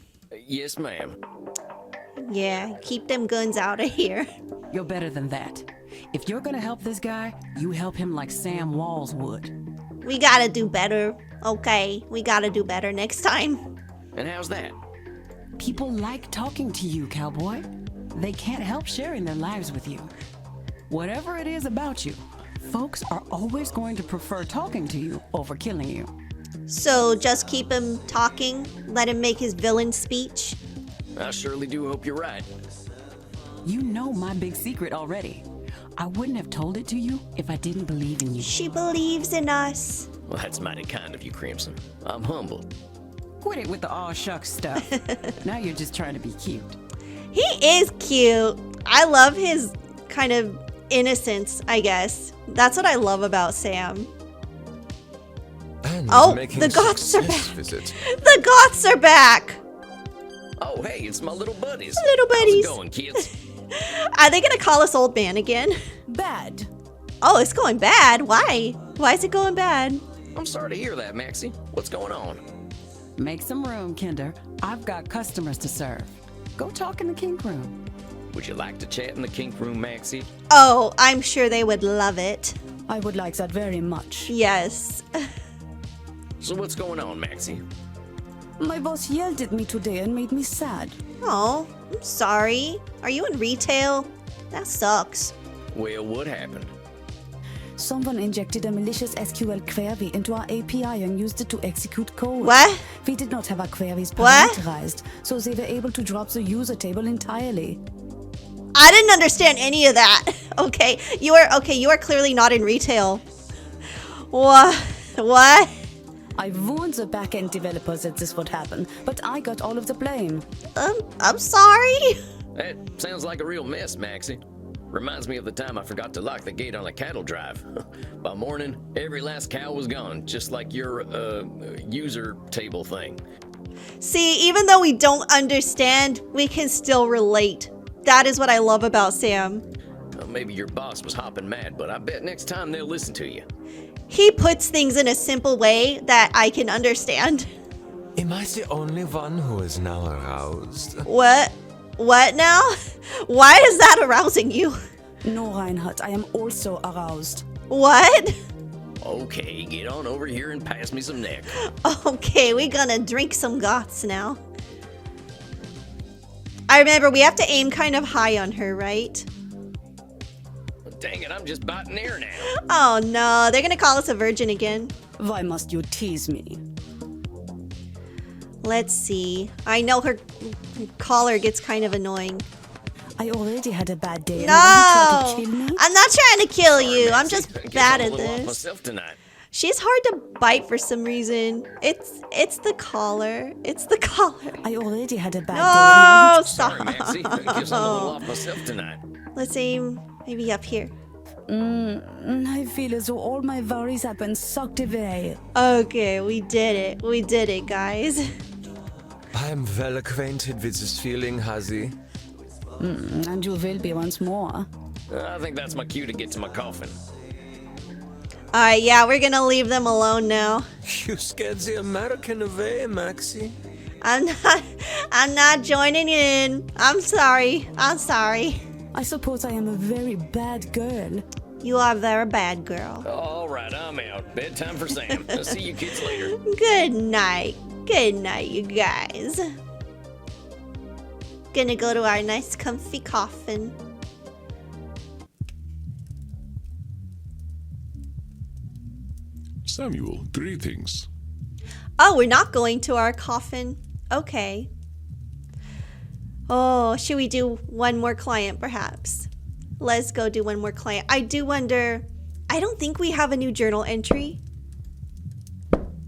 Yes, ma'am. Yeah, keep them guns out of here. You're better than that. If you're gonna help this guy, you help him like Sam Walls would. We gotta do better. Okay, we gotta do better next time. And how's that? People like talking to you, cowboy. They can't help sharing their lives with you. Whatever it is about you, folks are always going to prefer talking to you over killing you. So just keep him talking, let him make his villain speech. I surely do hope you're right. You know my big secret already. I wouldn't have told it to you if I didn't believe in you. She believes in us. Well, that's mighty kind of you, Crimson. I'm humbled. Quit it with the aw shucks stuff. Now you're just trying to be cute. He is cute. I love his kind of innocence, I guess. That's what I love about Sam. And Oh, making the a Goths are success back. visit. The Goths are back. Oh, hey, it's my little buddies. Little buddies. How's it going, kids? Are they gonna call us old man again? Bad. Oh, it's going bad. Why? Why is it going bad? I'm sorry to hear that, Maxie. What's going on? Make some room, Kinder. I've got customers to serve. Go talk in the kink room. Would you like to chat in the kink room, Maxie? Oh, I'm sure they would love it. I would like that very much. Yes. So what's going on, Maxie? My boss yelled at me today and made me sad. Oh, I'm sorry. Are you in retail? That sucks. Well, what happened? Someone injected a malicious SQL query into our API and used it to execute code. What? We did not have our queries What? parameterized, so they were able to drop the user table entirely. I didn't understand any of that. Okay, you are clearly not in retail. What? What? I warned the backend developers that this would happen, but I got all of the blame. I'm sorry. That sounds like a real mess, Maxie. Reminds me of the time I forgot to lock the gate on a cattle drive. By morning, every last cow was gone, just like your, user table thing. See, even though we don't understand, we can still relate. That is what I love about Sam. Well, maybe your boss was hopping mad, but I bet next time they'll listen to you. He puts things in a simple way that I can understand. Am I the only one who is now aroused? What? What now? Why is that arousing you? No, Reinhardt, I am also aroused. What? Okay, get on over here and pass me some neck. Okay, we're gonna drink some Goths now. I remember we have to aim kind of high on her, right? Dang it, I'm just biting air now. Oh no, they're gonna call us a virgin again. Why must you tease me? Let's see. I know her collar gets kind of annoying. I already had a bad day. and No! now you try to kill me? I'm not trying to kill you. I'm Maxie, just guess bad I'm a at little off this. myself tonight. She's hard to bite for some reason. It's the collar. It's the collar. I already had a bad day. No, and stop. Sorry, Maxie. Guess I'm a little off myself tonight. Let's aim maybe up here. I feel as though all my worries have been sucked away. Okay, we did it. We did it, guys. I am well acquainted with this feeling, Hazi. And you will be once more. I think that's my cue to get to my coffin. Alright, yeah, we're gonna leave them alone now. You scared the American away, Maxie. I'm not joining in. I'm sorry. I'm sorry. I suppose I am a very bad girl. You are a very bad girl. All right, I'm out. Bedtime for Sam. I'll see you kids later. Good night. Good night, you guys. Gonna go to our nice comfy coffin. Samuel, greetings. Oh, we're not going to our coffin. Okay. Oh, should we do one more client perhaps? Let's go do one more client. I do wonder, I don't think we have a new journal entry.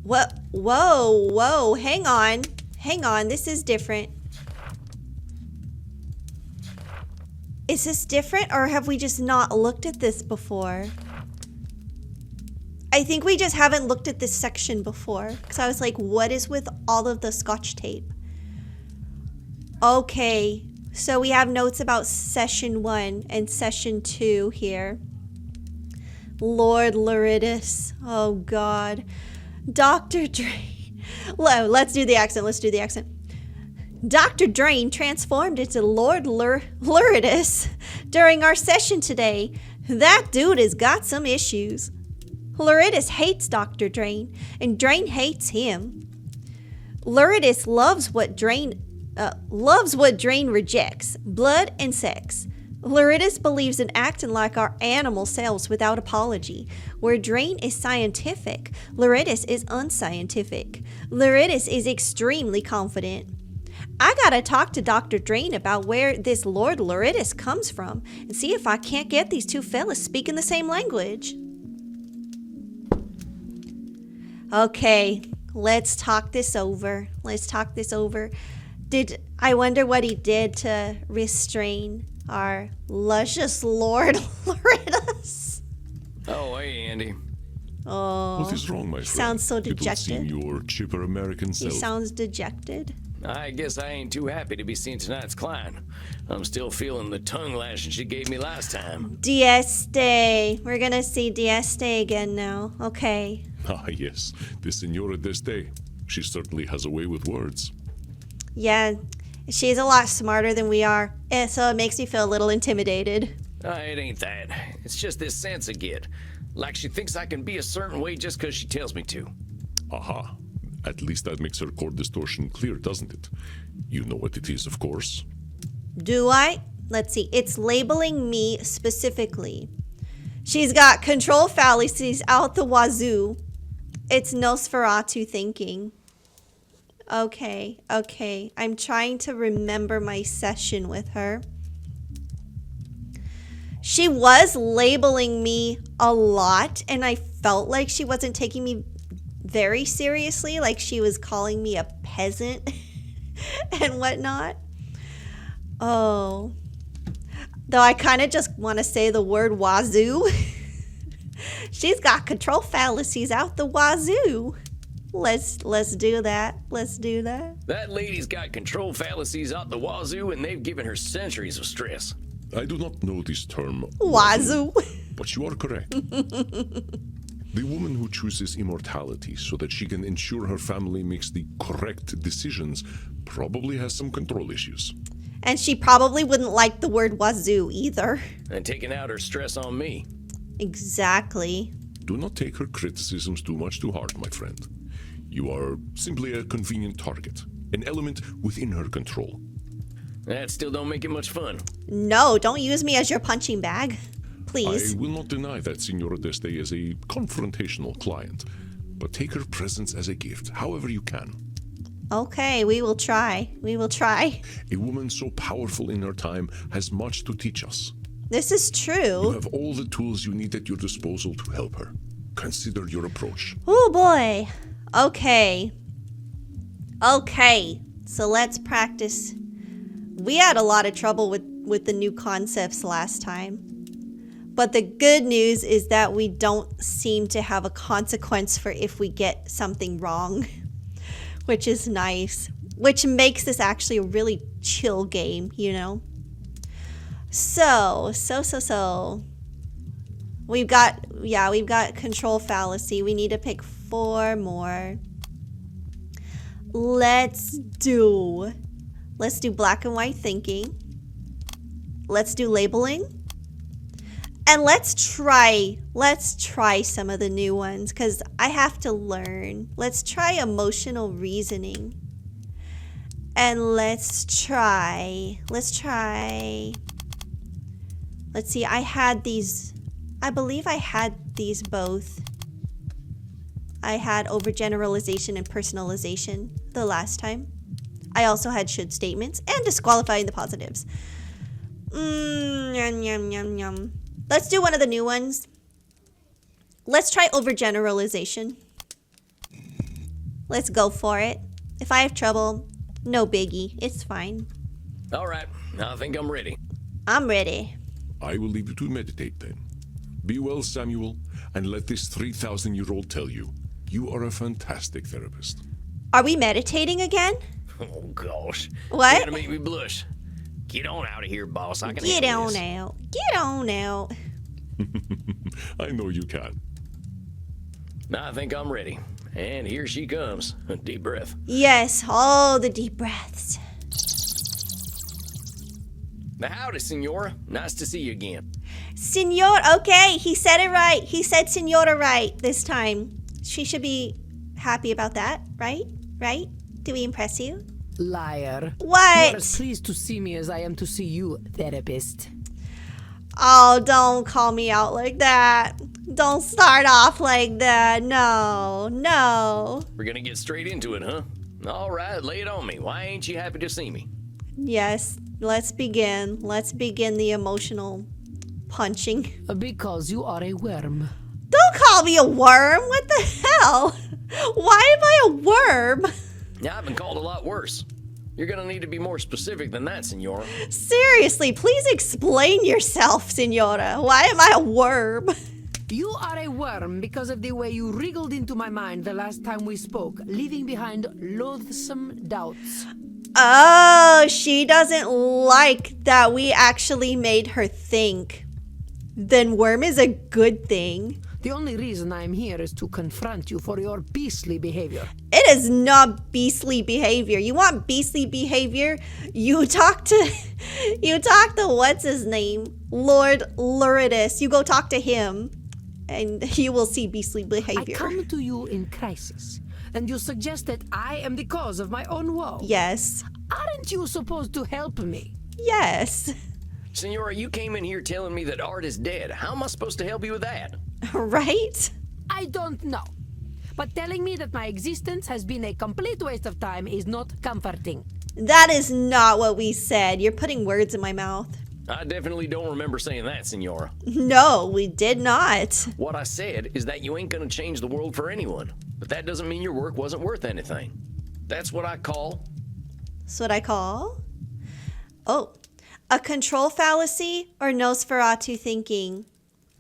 What? Whoa, whoa, hang on. Hang on, this is different. Is this different or have we just not looked at this before? I think we just haven't looked at this section before. Because I was like, what is with all of the Scotch tape? Okay, so we have notes about session 1 and session 2 here. Lord Loridus. Oh God. Dr. Dre. Let's do the accent. Let's do the accent. Dr. Drain transformed into Lord Luridus during our session today. That dude has got some issues. Luridus hates Dr. Drain, and Drain hates him. Luridus loves what Drain rejects: blood and sex. Luridus believes in acting like our animal selves without apology. Where Drain is scientific, Luridus is unscientific. Luridus is extremely confident. I gotta talk to Dr. Drain about where this Lord Luridus comes from and see if I can't get these two fellas speaking the same language. Okay, let's talk this over. I wonder what he did to restrain our luscious Lord Luridus. Oh, hey, Andy. Oh, What is wrong, my friend? sounds so You don't dejected. seem your chipper American He self. sounds dejected. I guess I ain't too happy to be seeing tonight's client. I'm still feeling the tongue lashing she gave me last time. Dieste. We're gonna see Dieste again now. Okay. Ah, yes, the Senora d'Este. She certainly has a way with words. Yeah, she's a lot smarter than we are, and so it makes me feel a little intimidated. It ain't that. It's just this sense I get. Like she thinks I can be a certain way just 'cause she tells me to. Aha. At least that makes her chord distortion clear, doesn't it? You know what it is, of course. Do I? Let's see. It's labeling me specifically. She's got control fallacies out the wazoo. It's Nosferatu thinking. Okay. I'm trying to remember my session with her. She was labeling me a lot, and I felt like she wasn't taking me very seriously, like she was calling me a peasant and whatnot. Oh. Though I kind of just want to say the word wazoo. She's got control fallacies out the wazoo. Let's do that. That lady's got control fallacies out the wazoo, and they've given her centuries of stress. I do not know this term, Wazoo. but you are correct. The woman who chooses immortality so that she can ensure her family makes the correct decisions probably has some control issues. And she probably wouldn't like the word wazoo either. And taking out her stress on me. Exactly. Do not take her criticisms too much to heart, my friend. You are simply a convenient target, an element within her control. That still don't make it much fun. No, don't use me as your punching bag. Please. I will not deny that Senora d'Este is a confrontational client, but take her presence as a gift, however you can. Okay, we will try. A woman so powerful in her time has much to teach us. This is You true. have all the tools you need at your disposal to help her. Consider your approach. Oh boy. Okay, so let's practice. We had a lot of trouble with the new concepts last time. But the good news is that we don't seem to have a consequence for if we get something wrong, which is nice, which makes this actually a really chill game, you know? So. We've got control fallacy. We need to pick 4 more. Let's do black and white thinking. Let's do labeling. And let's try some of the new ones because I have to learn. Let's try emotional reasoning. And let's see, I believe I had these both. I had overgeneralization and personalization the last time. I also had should statements and disqualifying the positives. Yum. Let's do one of the new ones. Let's try overgeneralization. Let's go for it. If I have trouble, no biggie. It's fine. All right, I think I'm ready. I'm ready. I will leave you to meditate then. Be well, Samuel, and let this 3,000-year-old tell you, you are a fantastic therapist. Are we meditating again? Oh, gosh. What? You're gonna make me blush. Get on out of here, boss. I can Get handle on this. out. Get on out. I know you can. I think I'm ready. And here she comes. A deep breath. Yes, all the deep breaths. Howdy, Senora. Nice to see you again. Senor, okay, he said it right. He said Senora right this time. She should be happy about that, right? Right? Do we impress you? Liar. What? You're as pleased to see me as I am to see you, therapist. Oh, don't call me out like that. Don't start off like that. No, no. We're gonna get straight into it, huh? All right, lay it on me. Why ain't you happy to see me? Yes, let's begin. Let's begin the emotional punching. Because you are a worm. Don't call me a worm. What the hell? Why am I a worm? Yeah, I've been called a lot worse. You're gonna need to be more specific than that, Senora. Seriously, please explain yourself, Senora. Why am I a worm? You are a worm because of the way you wriggled into my mind the last time we spoke, leaving behind loathsome doubts. Oh, she doesn't like that we actually made her think. Then worm is a good thing. The only reason I am here is to confront you for your beastly behavior. It is not beastly behavior. You want beastly behavior? You talk to what's his name? Lord Luridus. You go talk to him and you will see beastly behavior. I come to you in crisis, and you suggest that I am the cause of my own woe. Yes. Aren't you supposed to help me? Yes. Senora, you came in here telling me that Art is dead. How am I supposed to help you with that? Right? I don't know. But telling me that my existence has been a complete waste of time is not comforting. That is not what we said. You're putting words in my mouth. I definitely don't remember saying that, Senora. No, we did not. What I said is that you ain't gonna change the world for anyone. But that doesn't mean your work wasn't worth anything. That's what I call... That's what I call? Oh, a control fallacy or Nosferatu thinking?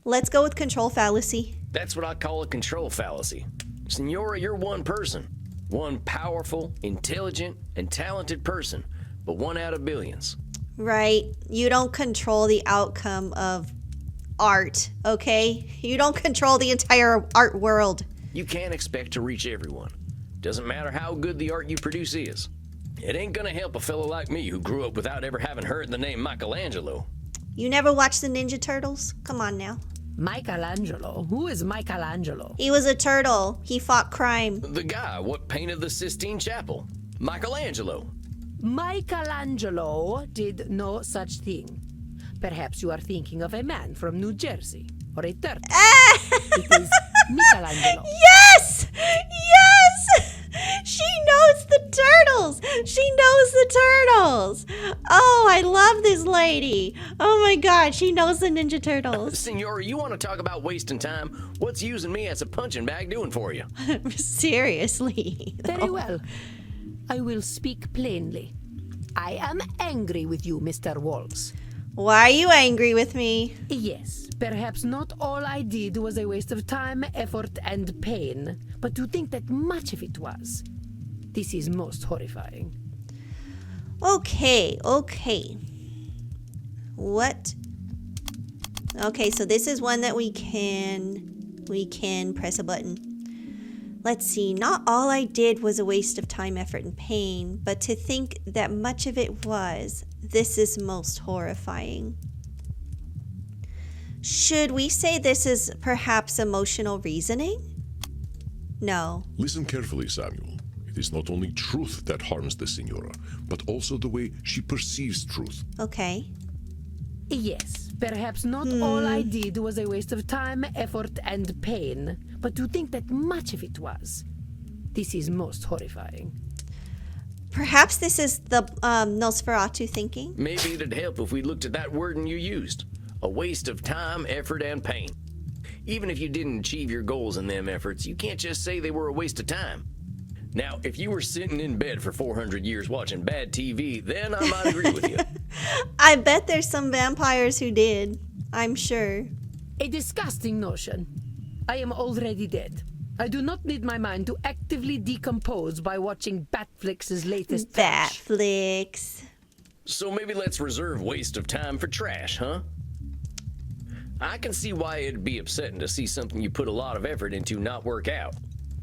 Let's go with control fallacy. That's what I call a control fallacy. Senora, you're one person. One powerful, intelligent, and talented person. But one out of billions. Right. You don't control the outcome of art, okay? You don't control the entire art world. You can't expect to reach everyone. Doesn't matter how good the art you produce is. It ain't gonna help a fellow like me who grew up without ever having heard the name Michelangelo. You never watched the Ninja Turtles? Come on now. Michelangelo? Who is Michelangelo? He was a turtle. He fought crime. The guy what painted the Sistine Chapel. Michelangelo. Michelangelo did no such thing. Perhaps you are thinking of a man from New Jersey, or a turtle. It is Michelangelo. Yes! Yes! She knows the turtles! She knows the turtles! Oh, I love this lady. Oh my god, she knows the Ninja Turtles. Senora, you want to talk about wasting time? What's using me as a punching bag doing for you? Seriously. Very well. I will speak plainly. I am angry with you, Mr. Walls. Why are you angry with me? Yes, perhaps not all I did was a waste of time, effort, and pain, but to think that much of it was. This is most horrifying. Okay. What? Okay, so this is one that we can press a button. Let's see, not all I did was a waste of time, effort, and pain, but to think that much of it was, this is most horrifying. Should we say this is perhaps emotional reasoning? No. Listen carefully, Samuel. It is not only truth that harms the Senora, but also the way she perceives truth. Okay. Yes, perhaps not all I did was a waste of time, effort, and pain, but to think that much of it was. This is most horrifying. Perhaps this is the Nosferatu thinking. Maybe it'd help if we looked at that wording you used. A waste of time, effort, and pain. Even if you didn't achieve your goals in them efforts, you can't just say they were a waste of time. Now, if you were sitting in bed for 400 years watching bad TV, then I might agree with you. I bet there's some vampires who did. I'm sure. A disgusting notion. I am already dead. I do not need my mind to actively decompose by watching Batflix's latest trash. Batflix. So maybe let's reserve waste of time for trash, huh? I can see why it'd be upsetting to see something you put a lot of effort into not work out.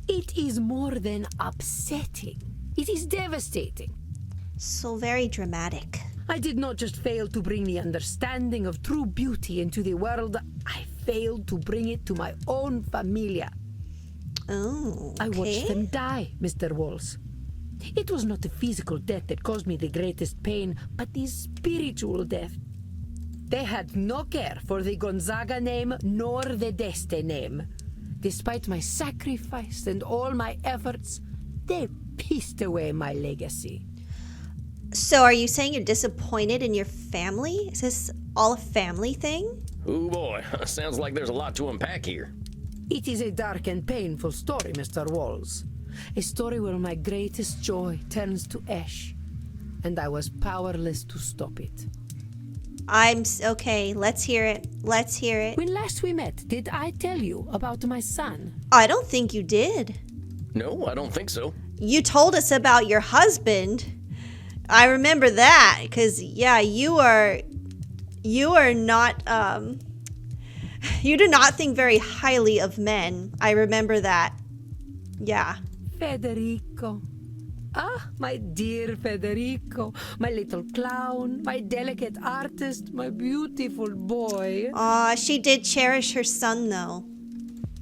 It is more than upsetting. It is devastating. So very dramatic. I did not just fail to bring the understanding of true beauty into the world, I failed to bring it to my own familia. Oh, I watched okay. them die, Mr. Walls. It was not the physical death that caused me the greatest pain, but the spiritual death. They had no care for the Gonzaga name nor the Deste name. Despite my sacrifice and all my efforts, they pieced away my legacy. So are you saying you're disappointed in your family? Is this all a family thing? Oh boy, sounds like there's a lot to unpack here. It is a dark and painful story, Mr. Walls. A story where my greatest joy turns to ash, and I was powerless to stop it. Okay, let's hear it. Let's hear it. When last we met, did I tell you about my son? I don't think you did. No, I don't think so. You told us about your husband. I remember that because yeah, you are not you do not think very highly of men. I remember that. Yeah. Federico. Ah, my dear Federico, my little clown, my delicate artist, my beautiful boy. Aw, she did cherish her son though.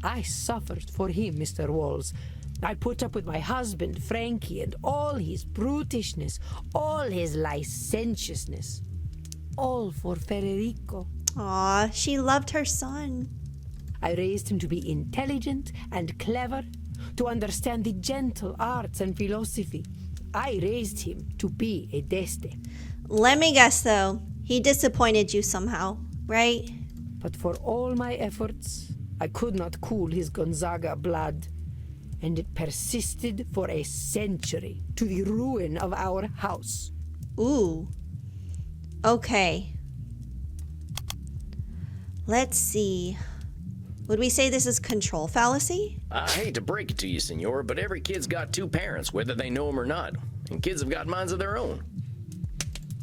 I suffered for him, Mr. Walls. I put up with my husband, Frankie, and all his brutishness, all his licentiousness. All for Federico. Aw, she loved her son. I raised him to be intelligent and clever, to understand the gentle arts and philosophy. I raised him to be a Deste. Let me guess though, he disappointed you somehow, right? But for all my efforts, I could not cool his Gonzaga blood, and it persisted for a century to the ruin of our house. Ooh. Okay. Let's see. Would we say this is control fallacy? I hate to break it to you, senor, but every kid's got two parents, whether they know them or not. And kids have got minds of their own.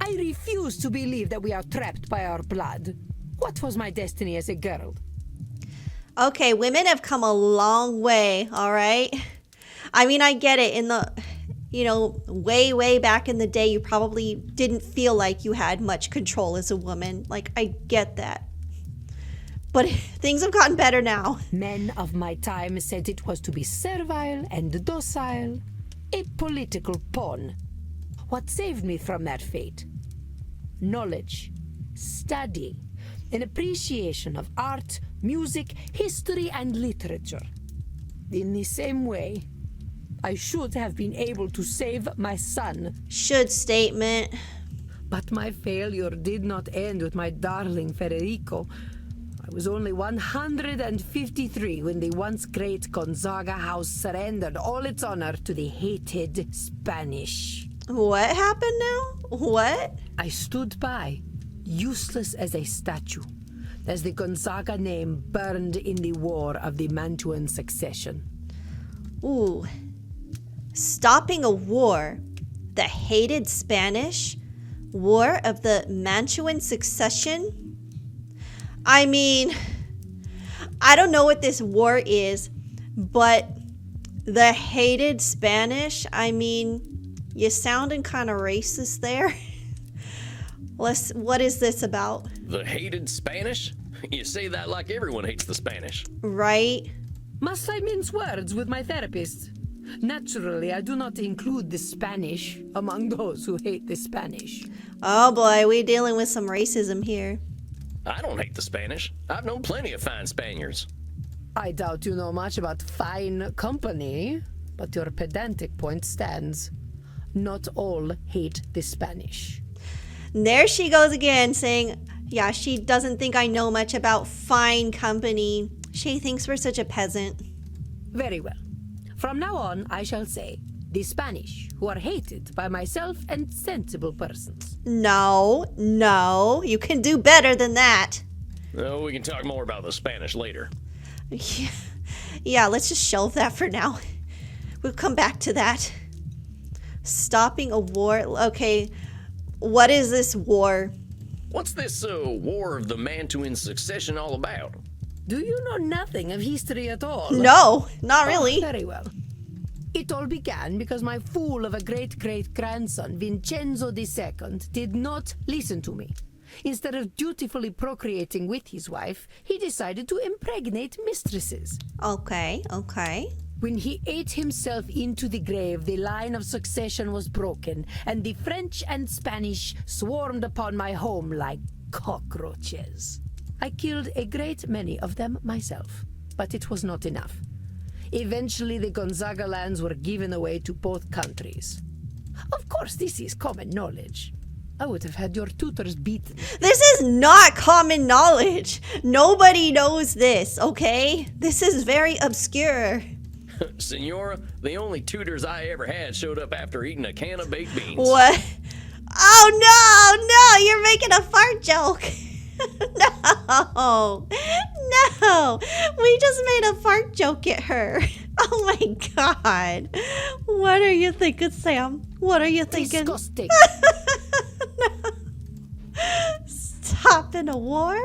I refuse to believe that we are trapped by our blood. What was my destiny as a girl? Okay, women have come a long way, all right? I mean, I get it. In the, way back in the day, you probably didn't feel like you had much control as a woman. Like, I get that. But things have gotten better now. Men of my time said it was to be servile and docile, a political pawn. What saved me from that fate? Knowledge, study, an appreciation of art, music, history, and literature. In the same way, I should have been able to save my son. Should statement. But my failure did not end with my darling Federico. I was only 153 when the once great Gonzaga house surrendered all its honor to the hated Spanish. What happened now? What? I stood by, useless as a statue, as the Gonzaga name burned in the war of the Mantuan succession. Ooh. Stopping a war. The hated Spanish? War of the Mantuan succession? I mean, I don't know what this war is, but the hated Spanish, I mean, you sounding kind of racist there. What is this about? The hated Spanish? You say that like everyone hates the Spanish. Right? Must I mince words with my therapist? Naturally, I do not include the Spanish among those who hate the Spanish. Oh boy, we're dealing with some racism here. I don't hate the Spanish. I've known plenty of fine Spaniards. I doubt you know much about fine company, but your pedantic point stands. Not all hate the Spanish. There she goes again saying, yeah, she doesn't think I know much about fine company. She thinks we're such a peasant. Very well. From now on, I shall say, the Spanish, who are hated by myself and sensible persons. No, you can do better than that. Oh, we can talk more about the Spanish later. Yeah, let's just shelve that for now. We'll come back to that. Stopping a war. Okay, what is this war? What's this war of the Mantuan succession all about? Do you know nothing of history at all? No, not really. Oh, very well. It all began because my fool of a great-great-grandson, Vincenzo II, did not listen to me. Instead of dutifully procreating with his wife, he decided to impregnate mistresses. Okay. When he ate himself into the grave, the line of succession was broken, and the French and Spanish swarmed upon my home like cockroaches. I killed a great many of them myself, but it was not enough. Eventually, the Gonzaga lands were given away to both countries. Of course, this is common knowledge. I would have had your tutors beaten. This is not common knowledge. Nobody knows this, okay? This is very obscure. Senora, the only tutors I ever had showed up after eating a can of baked beans. What? Oh no, you're making a fart joke. No, we just made a fart joke at her. Oh my god. What are you thinking, Sam? What are you thinking? Disgusting. Stopping a war?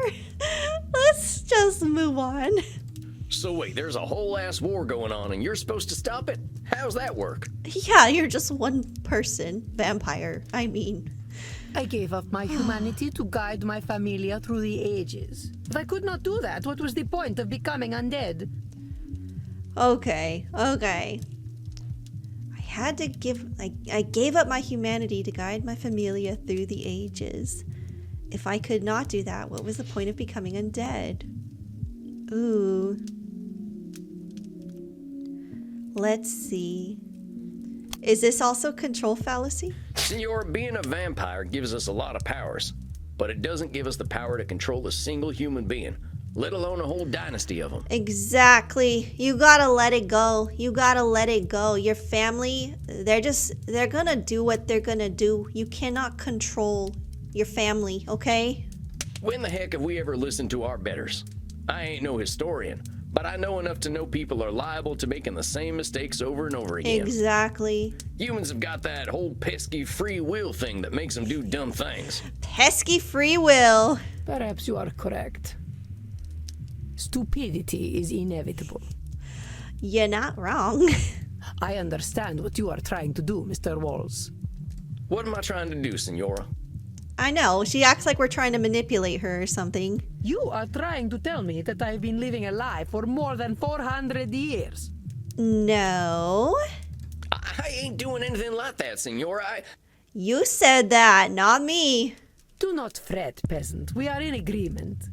Let's just move on. So wait, there's a whole ass war going on and you're supposed to stop it? How's that work? Yeah, you're just one person, vampire. I mean. I gave up my humanity to guide my familia through the ages. If I could not do that, what was the point of becoming undead? Okay. I gave up my humanity to guide my familia through the ages. If I could not do that, what was the point of becoming undead? Ooh. Let's see. Is this also control fallacy? Senor, being a vampire gives us a lot of powers, but it doesn't give us the power to control a single human being, let alone a whole dynasty of them. Exactly. You gotta let it go. Your family, they're gonna do what they're gonna do. You cannot control your family, okay? When the heck have we ever listened to our betters? I ain't no historian, but I know enough to know people are liable to making the same mistakes over and over again. Exactly. Humans have got that whole pesky free will thing that makes them do dumb things. Pesky free will. Perhaps you are correct. Stupidity is inevitable. You're not wrong. I understand what you are trying to do, Mr. Walls. What am I trying to do, Senora? I know. She acts like we're trying to manipulate her or something. You are trying to tell me that I've been living a lie for more than 400 years. No. I ain't doing anything like that, Senora. You said that, not me. Do not fret, peasant. We are in agreement.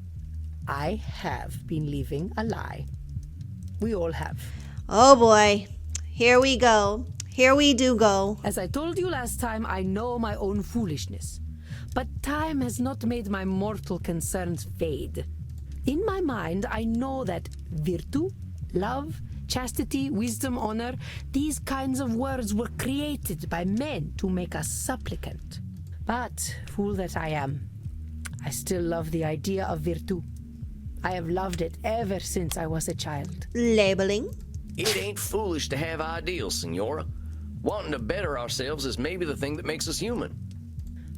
I have been living a lie. We all have. Oh boy. Here we go. Here we do go. As I told you last time, I know my own foolishness. But time has not made my mortal concerns fade. In my mind, I know that virtue, love, chastity, wisdom, honor, these kinds of words were created by men to make us supplicant. But, fool that I am, I still love the idea of virtue. I have loved it ever since I was a child. Labeling. It ain't foolish to have ideals, Senora. Wanting to better ourselves is maybe the thing that makes us human.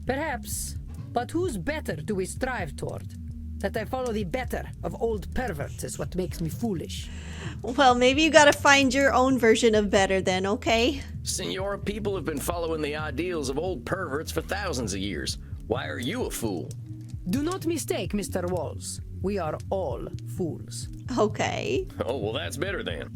Perhaps, but whose better do we strive toward? That I follow the better of old perverts is what makes me foolish. Well, maybe you gotta find your own version of better then, okay? Senora, people have been following the ideals of old perverts for thousands of years. Why are you a fool? Do not mistake, Mr. Walls. We are all fools. Okay. Oh, well, that's better then.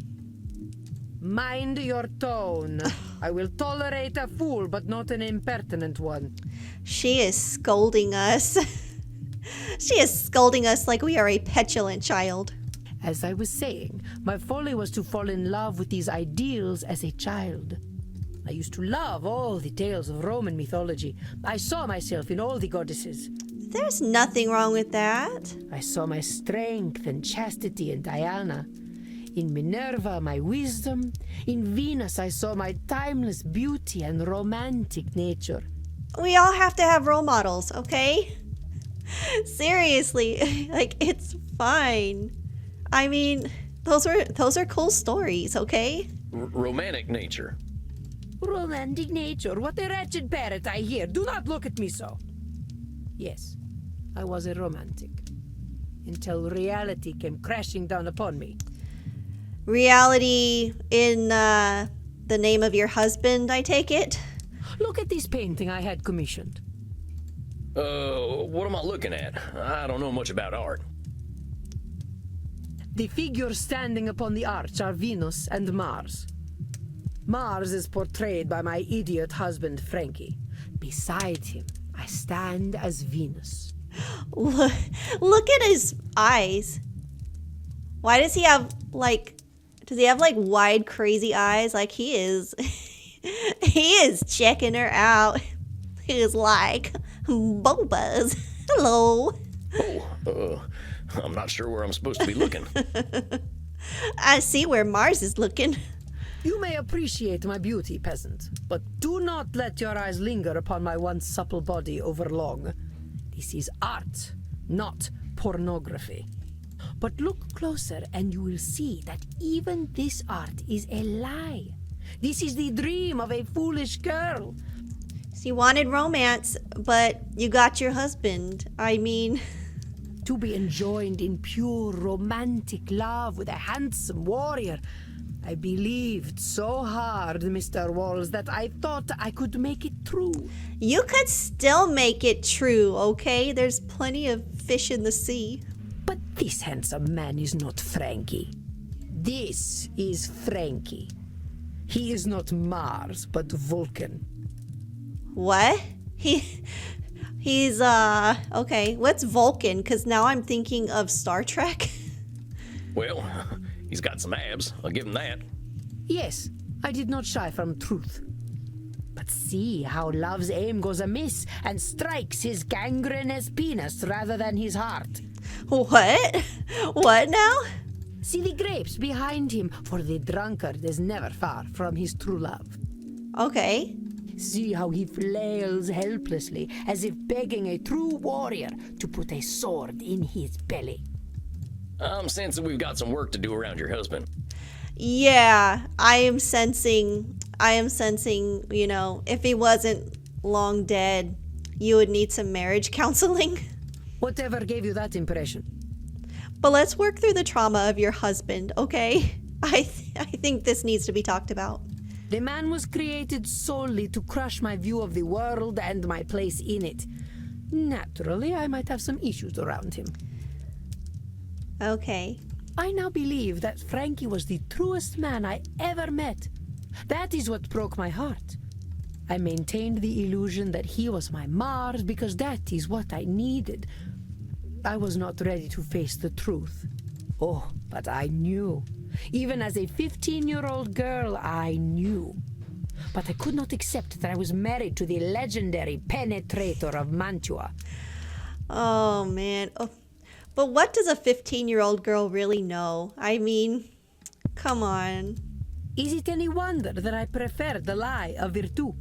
Mind your tone. I will tolerate a fool, but not an impertinent one. She is scolding us. She is scolding us like we are a petulant child. As I was saying, my folly was to fall in love with these ideals as a child. I used to love all the tales of Roman mythology. I saw myself in all the goddesses. There's nothing wrong with that. I saw my strength and chastity in Diana. In Minerva, my wisdom. In Venus, I saw my timeless beauty and romantic nature. We all have to have role models, okay? Seriously, like, it's fine. I mean, those are cool stories, okay? Romantic nature. Romantic nature? What a wretched parrot I hear. Do not look at me so. Yes, I was a romantic. Until reality came crashing down upon me. Reality in the name of your husband, I take it? Look at this painting I had commissioned. What am I looking at? I don't know much about art. The figures standing upon the arch are Venus and Mars. Mars is portrayed by my idiot husband, Frankie. Beside him, I stand as Venus. Look at his eyes. Why does he have, like, wide, crazy eyes? Like, he is, he is checking her out. He is like, Bobas, hello. I'm not sure where I'm supposed to be looking. I see where Mars is looking. You may appreciate my beauty, peasant, but do not let your eyes linger upon my once supple body overlong. This is art, not pornography. But look closer and you will see that even this art is a lie. This is the dream of a foolish girl. So you wanted romance, but you got your husband. I mean... To be enjoined in pure romantic love with a handsome warrior. I believed so hard, Mr. Walls, that I thought I could make it true. You could still make it true, okay? There's plenty of fish in the sea. But this handsome man is not Frankie. This is Frankie. He is not Mars, but Vulcan. What? He's, okay. What's Vulcan? Because now I'm thinking of Star Trek. Well, he's got some abs. I'll give him that. Yes, I did not shy from truth. But see how love's aim goes amiss and strikes his gangrenous penis rather than his heart. What? What now? See the grapes behind him, for the drunkard is never far from his true love. Okay. See how he flails helplessly, as if begging a true warrior to put a sword in his belly. I'm sensing we've got some work to do around your husband. Yeah, I am sensing, you know, if he wasn't long dead, you would need some marriage counseling. Whatever gave you that impression? But let's work through the trauma of your husband, okay? I think this needs to be talked about. The man was created solely to crush my view of the world and my place in it. Naturally, I might have some issues around him. Okay. I now believe that Frankie was the truest man I ever met. That is what broke my heart. I maintained the illusion that he was my Mars because that is what I needed. I was not ready to face the truth. Oh, but I knew. Even as a 15-year-old girl, I knew. But I could not accept that I was married to the legendary penetrator of Mantua. Oh, man. Oh. But what does a 15-year-old girl really know? I mean, come on. Is it any wonder that I prefer the lie of Virtu?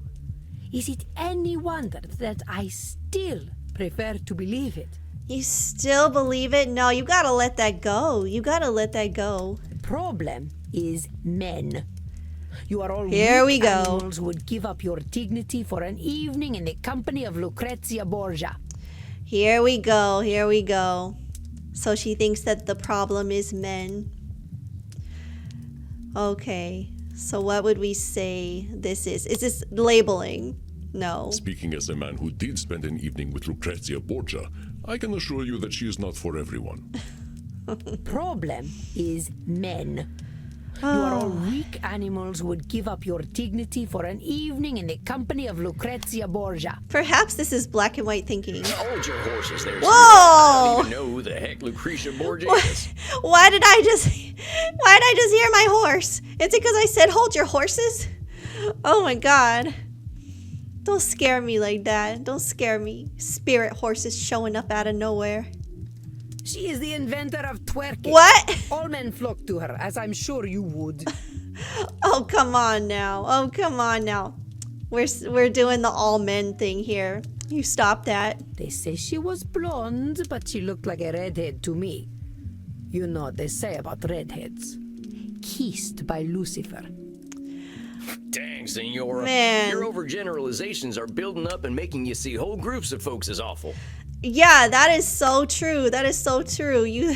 Is it any wonder that I still prefer to believe it? You still believe it? No, you gotta let that go. You gotta let that go. The problem is men. You are all Here we weak go. animals who would give up your dignity for an evening in the company of Lucrezia Borgia. Here we go. Here we go. So she thinks that the problem is men. Okay. So what would we say this is? Is this labeling? No. Speaking as a man who did spend an evening with Lucrezia Borgia, I can assure you that she is not for everyone. Problem is men. You are all weak animals who would give up your dignity for an evening in the company of Lucrezia Borgia. Perhaps this is black and white thinking. Hold your horses there. Whoa! I don't even know who the heck Lucretia Borgia is. Why did I just hear my horse? It's because I said hold your horses? Oh my god. Don't scare me like that. Don't scare me. Spirit horses showing up out of nowhere. She is the inventor of twerking. What? All men flock to her, as I'm sure you would. Oh, come on now. Oh, come on now. We're doing the all men thing here. You stop that. They say she was blonde, but she looked like a redhead to me. You know what they say about redheads. Kissed by Lucifer. Dang, Senora. Man. Your overgeneralizations are building up and making you see whole groups of folks as awful. Yeah, that is so true. That is so true. You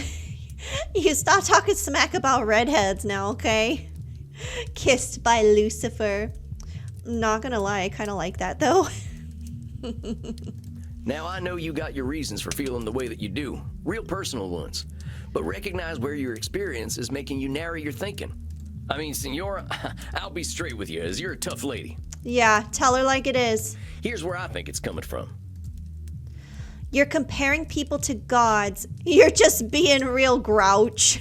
stop talking smack about redheads now, okay? Kissed by Lucifer. Not gonna lie, I kind of like that though. Now, I know you got your reasons for feeling the way that you do, real personal ones, but recognize where your experience is making you narrow your thinking. I mean, Senora, I'll be straight with you, as you're a tough lady. Yeah, tell her like it is. Here's where I think it's coming from. You're comparing people to gods. You're just being real grouch.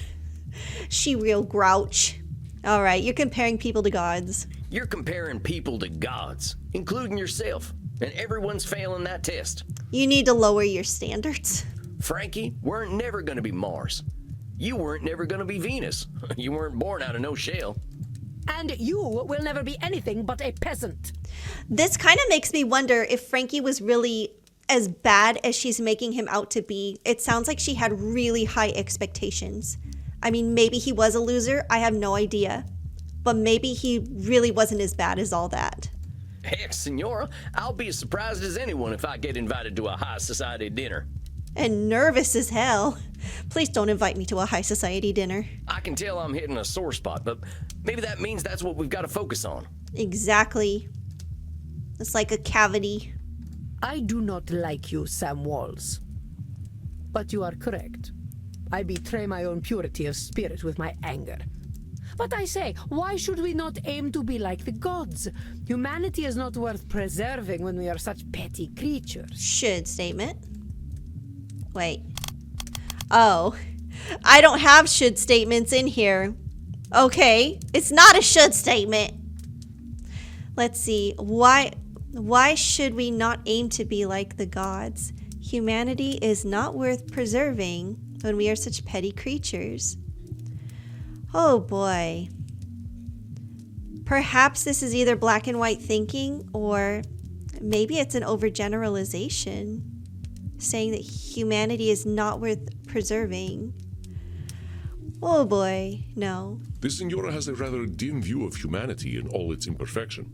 She real grouch. All right, you're comparing people to gods. You're comparing people to gods, including yourself, and everyone's failing that test. You need to lower your standards. Frankie weren't never gonna be Mars. You weren't never gonna be Venus. You weren't born out of no shell. And you will never be anything but a peasant. This kind of makes me wonder if Frankie was really as bad as she's making him out to be. It sounds like she had really high expectations. I mean, maybe he was a loser. I have no idea. But maybe he really wasn't as bad as all that. Heck, Senora, I'll be as surprised as anyone if I get invited to a high society dinner. And nervous as hell. Please don't invite me to a high society dinner. I can tell I'm hitting a sore spot, but maybe that means that's what we've got to focus on. Exactly. It's like a cavity. I do not like you, Sam Walls. But you are correct. I betray my own purity of spirit with my anger. But I say, why should we not aim to be like the gods? Humanity is not worth preserving when we are such petty creatures. Should statement. Wait. Oh. I don't have should statements in here. Okay. It's not a should statement. Let's see. Why should we not aim to be like the gods? Humanity is not worth preserving when we are such petty creatures. Oh boy. Perhaps this is either black and white thinking, or maybe it's an overgeneralization, saying that humanity is not worth preserving. Oh boy, no. The Senora has a rather dim view of humanity in all its imperfection.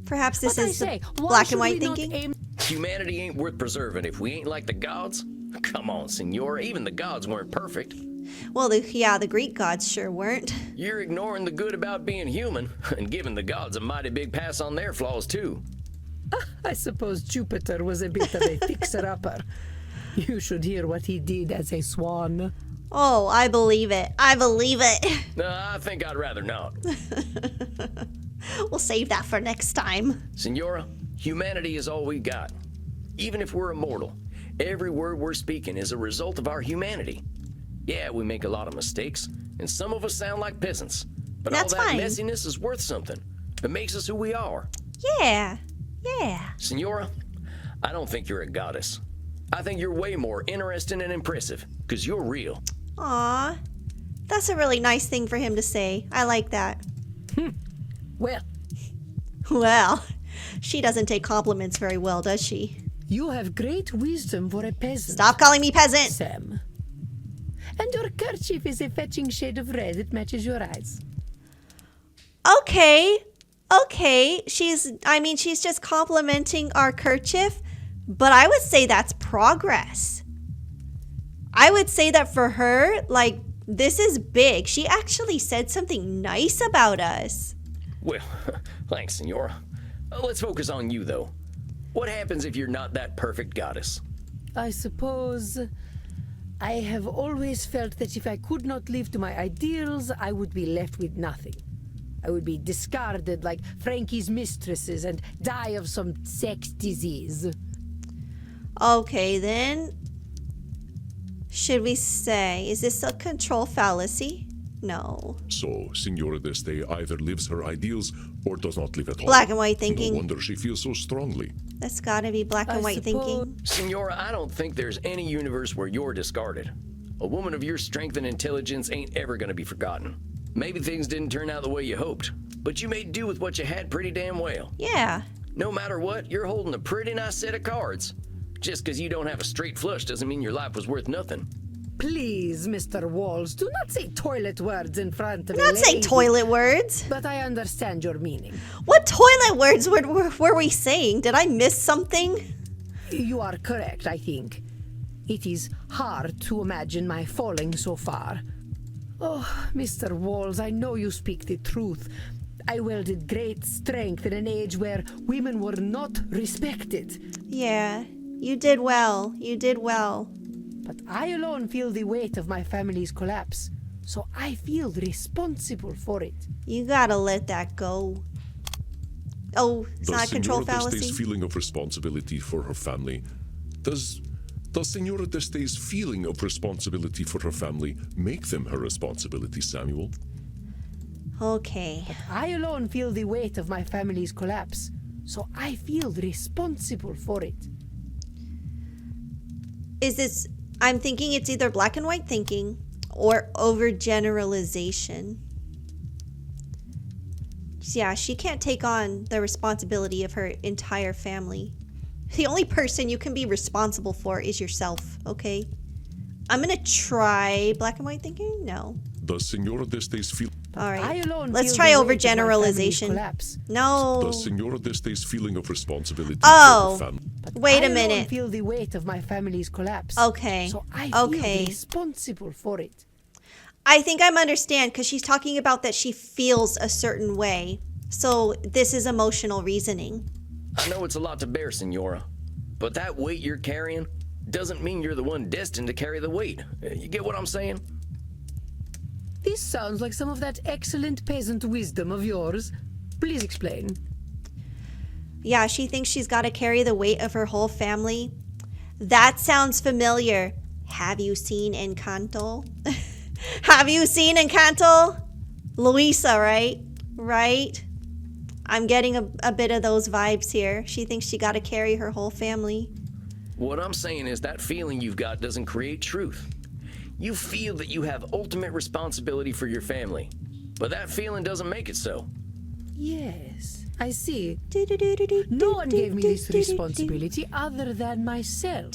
Perhaps this But I is say, the why black should and white we not thinking. aim- Humanity ain't worth preserving if we ain't like the gods. Come on, Senora, even the gods weren't perfect. Well, the Greek gods sure weren't. You're ignoring the good about being human and giving the gods a mighty big pass on their flaws, too. I suppose Jupiter was a bit of a fixer-upper. You should hear what he did as a swan. Oh, I believe it. I believe it. I think I'd rather not. We'll save that for next time. Senora, humanity is all we got. Even if we're immortal, every word we're speaking is a result of our humanity. Yeah, we make a lot of mistakes, and some of us sound like peasants. But That's all that fine. messiness is worth something. It makes us who we are. Yeah. Senora, I don't think you're a goddess. I think you're way more interesting and impressive, because you're real. Aw. That's a really nice thing for him to say. I like that. Well, Well, she doesn't take compliments very well, does she? you have great wisdom for a peasant, Stop calling me peasant. Sam. And your kerchief is a fetching shade of red. It matches your eyes. Okay. She's just complimenting our kerchief, but I would say that's progress. I would say that for her, like, this is big. She actually said something nice about us. Well, thanks, Senora. Let's focus on you, though. What happens if you're not that perfect goddess? I suppose I have always felt that if I could not live to my ideals, I would be left with nothing. I would be discarded like Frankie's mistresses and die of some sex disease. Okay, then. Should we say, is this a control fallacy? No. So, Senora d'Este either lives her ideals or does not live at all. Black and white thinking. No wonder she feels so strongly. That's gotta be black and I white suppose- thinking. Senora, I don't think there's any universe where you're discarded. A woman of your strength and intelligence ain't ever gonna be forgotten. Maybe things didn't turn out the way you hoped, but you made do with what you had pretty damn well. Yeah. No matter what, you're holding a pretty nice set of cards. Just because you don't have a straight flush doesn't mean your life was worth nothing. Please, Mr. Walls, do not say toilet words in front of I'm a not saying lady. toilet words. But I understand your meaning. What toilet words were we saying? Did I miss something? You are correct, I think. It is hard to imagine my falling so far. Oh, Mr. Walls, I know you speak the truth. I wielded great strength in an age where women were not respected. Yeah, you did well. You did well. But I alone feel the weight of my family's collapse, so I feel responsible for it. You gotta let that go. Oh, it's not a control Senora fallacy. Deste's feeling of responsibility for her family, does Senora Deste's feeling of responsibility for her family make them her responsibility, Samuel? Okay. I alone feel the weight of my family's collapse, so I feel responsible for it. Is this... I'm thinking it's either black and white thinking or overgeneralization. Yeah, she can't take on the responsibility of her entire family. The only person you can be responsible for is yourself, okay? I'm gonna try black and white thinking? No. Does Senora Deste's feel... All I right. alone Let's feel try the weight of my family's overgeneralization. collapse. No. Does Senora Deste's feeling of responsibility Oh. for her family... Wait a I alone minute. feel the weight of my family's collapse. Okay. So I feel Okay. responsible for it. I think I'm understand because she's talking about that she feels a certain way. So this is emotional reasoning. I know it's a lot to bear, Senora, but that weight you're carrying doesn't mean you're the one destined to carry the weight. You get what I'm saying? This sounds like some of that excellent peasant wisdom of yours. Please explain. Yeah, she thinks she's got to carry the weight of her whole family. That sounds familiar. Have you seen Encanto? Have you seen Encanto? Luisa, right? Right? I'm getting a bit of those vibes here. She thinks she got to carry her whole family. What I'm saying is that feeling you've got doesn't create truth. You feel that you have ultimate responsibility for your family, but that feeling doesn't make it so. Yes, I see. No one gave me this responsibility other than myself.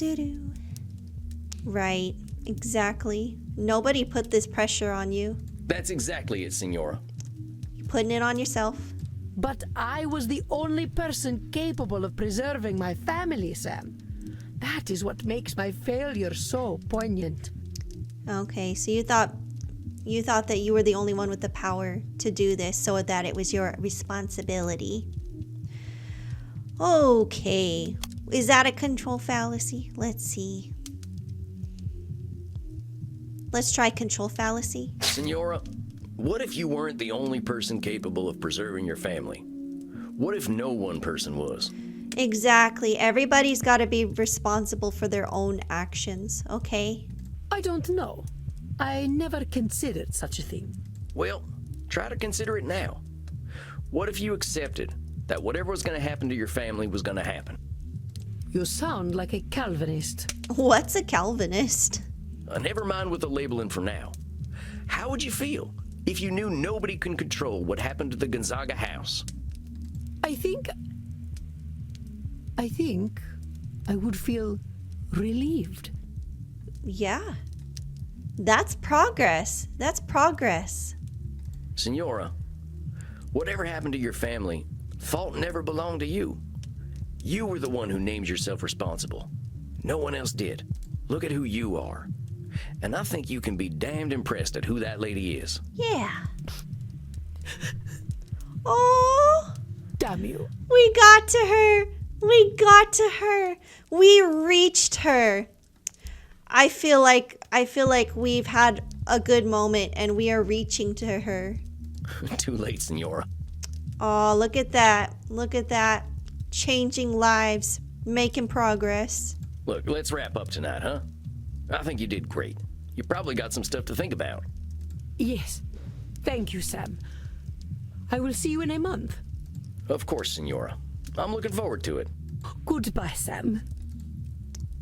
Right, exactly. Nobody put this pressure on you. That's exactly it, Senora. You're putting it on yourself. But I was the only person capable of preserving my family, Sam. That is what makes my failure so poignant. Okay, so you thought that you were the only one with the power to do this, so that it was your responsibility. Okay. Is that a control fallacy? Let's see. Let's try control fallacy. Senora, what if you weren't the only person capable of preserving your family? What if no one person was? Exactly. Everybody's got to be responsible for their own actions, okay? I don't know. I never considered such a thing. Well, try to consider it now. What if you accepted that whatever was going to happen to your family was going to happen? You sound like a Calvinist. What's a Calvinist? Never mind with the labeling for now. How would you feel if you knew nobody can control what happened to the Gonzaga house? I think I would feel relieved. Yeah. That's progress. That's progress. Senora, whatever happened to your family, fault never belonged to you. You were the one who named yourself responsible. No one else did. Look at who you are. And I think you can be damned impressed at who that lady is. Yeah. Oh, Damn you. we got to her. We got to her. We reached her. I feel like we've had a good moment and we are reaching to her. Too late, Senora. Oh, look at that. Look at that. Changing lives, making progress. Look, let's wrap up tonight, huh? I think you did great. You probably got some stuff to think about. Yes. Thank you, Sam. I will see you in a month. Of course, Senora. I'm looking forward to it. Goodbye, Sam.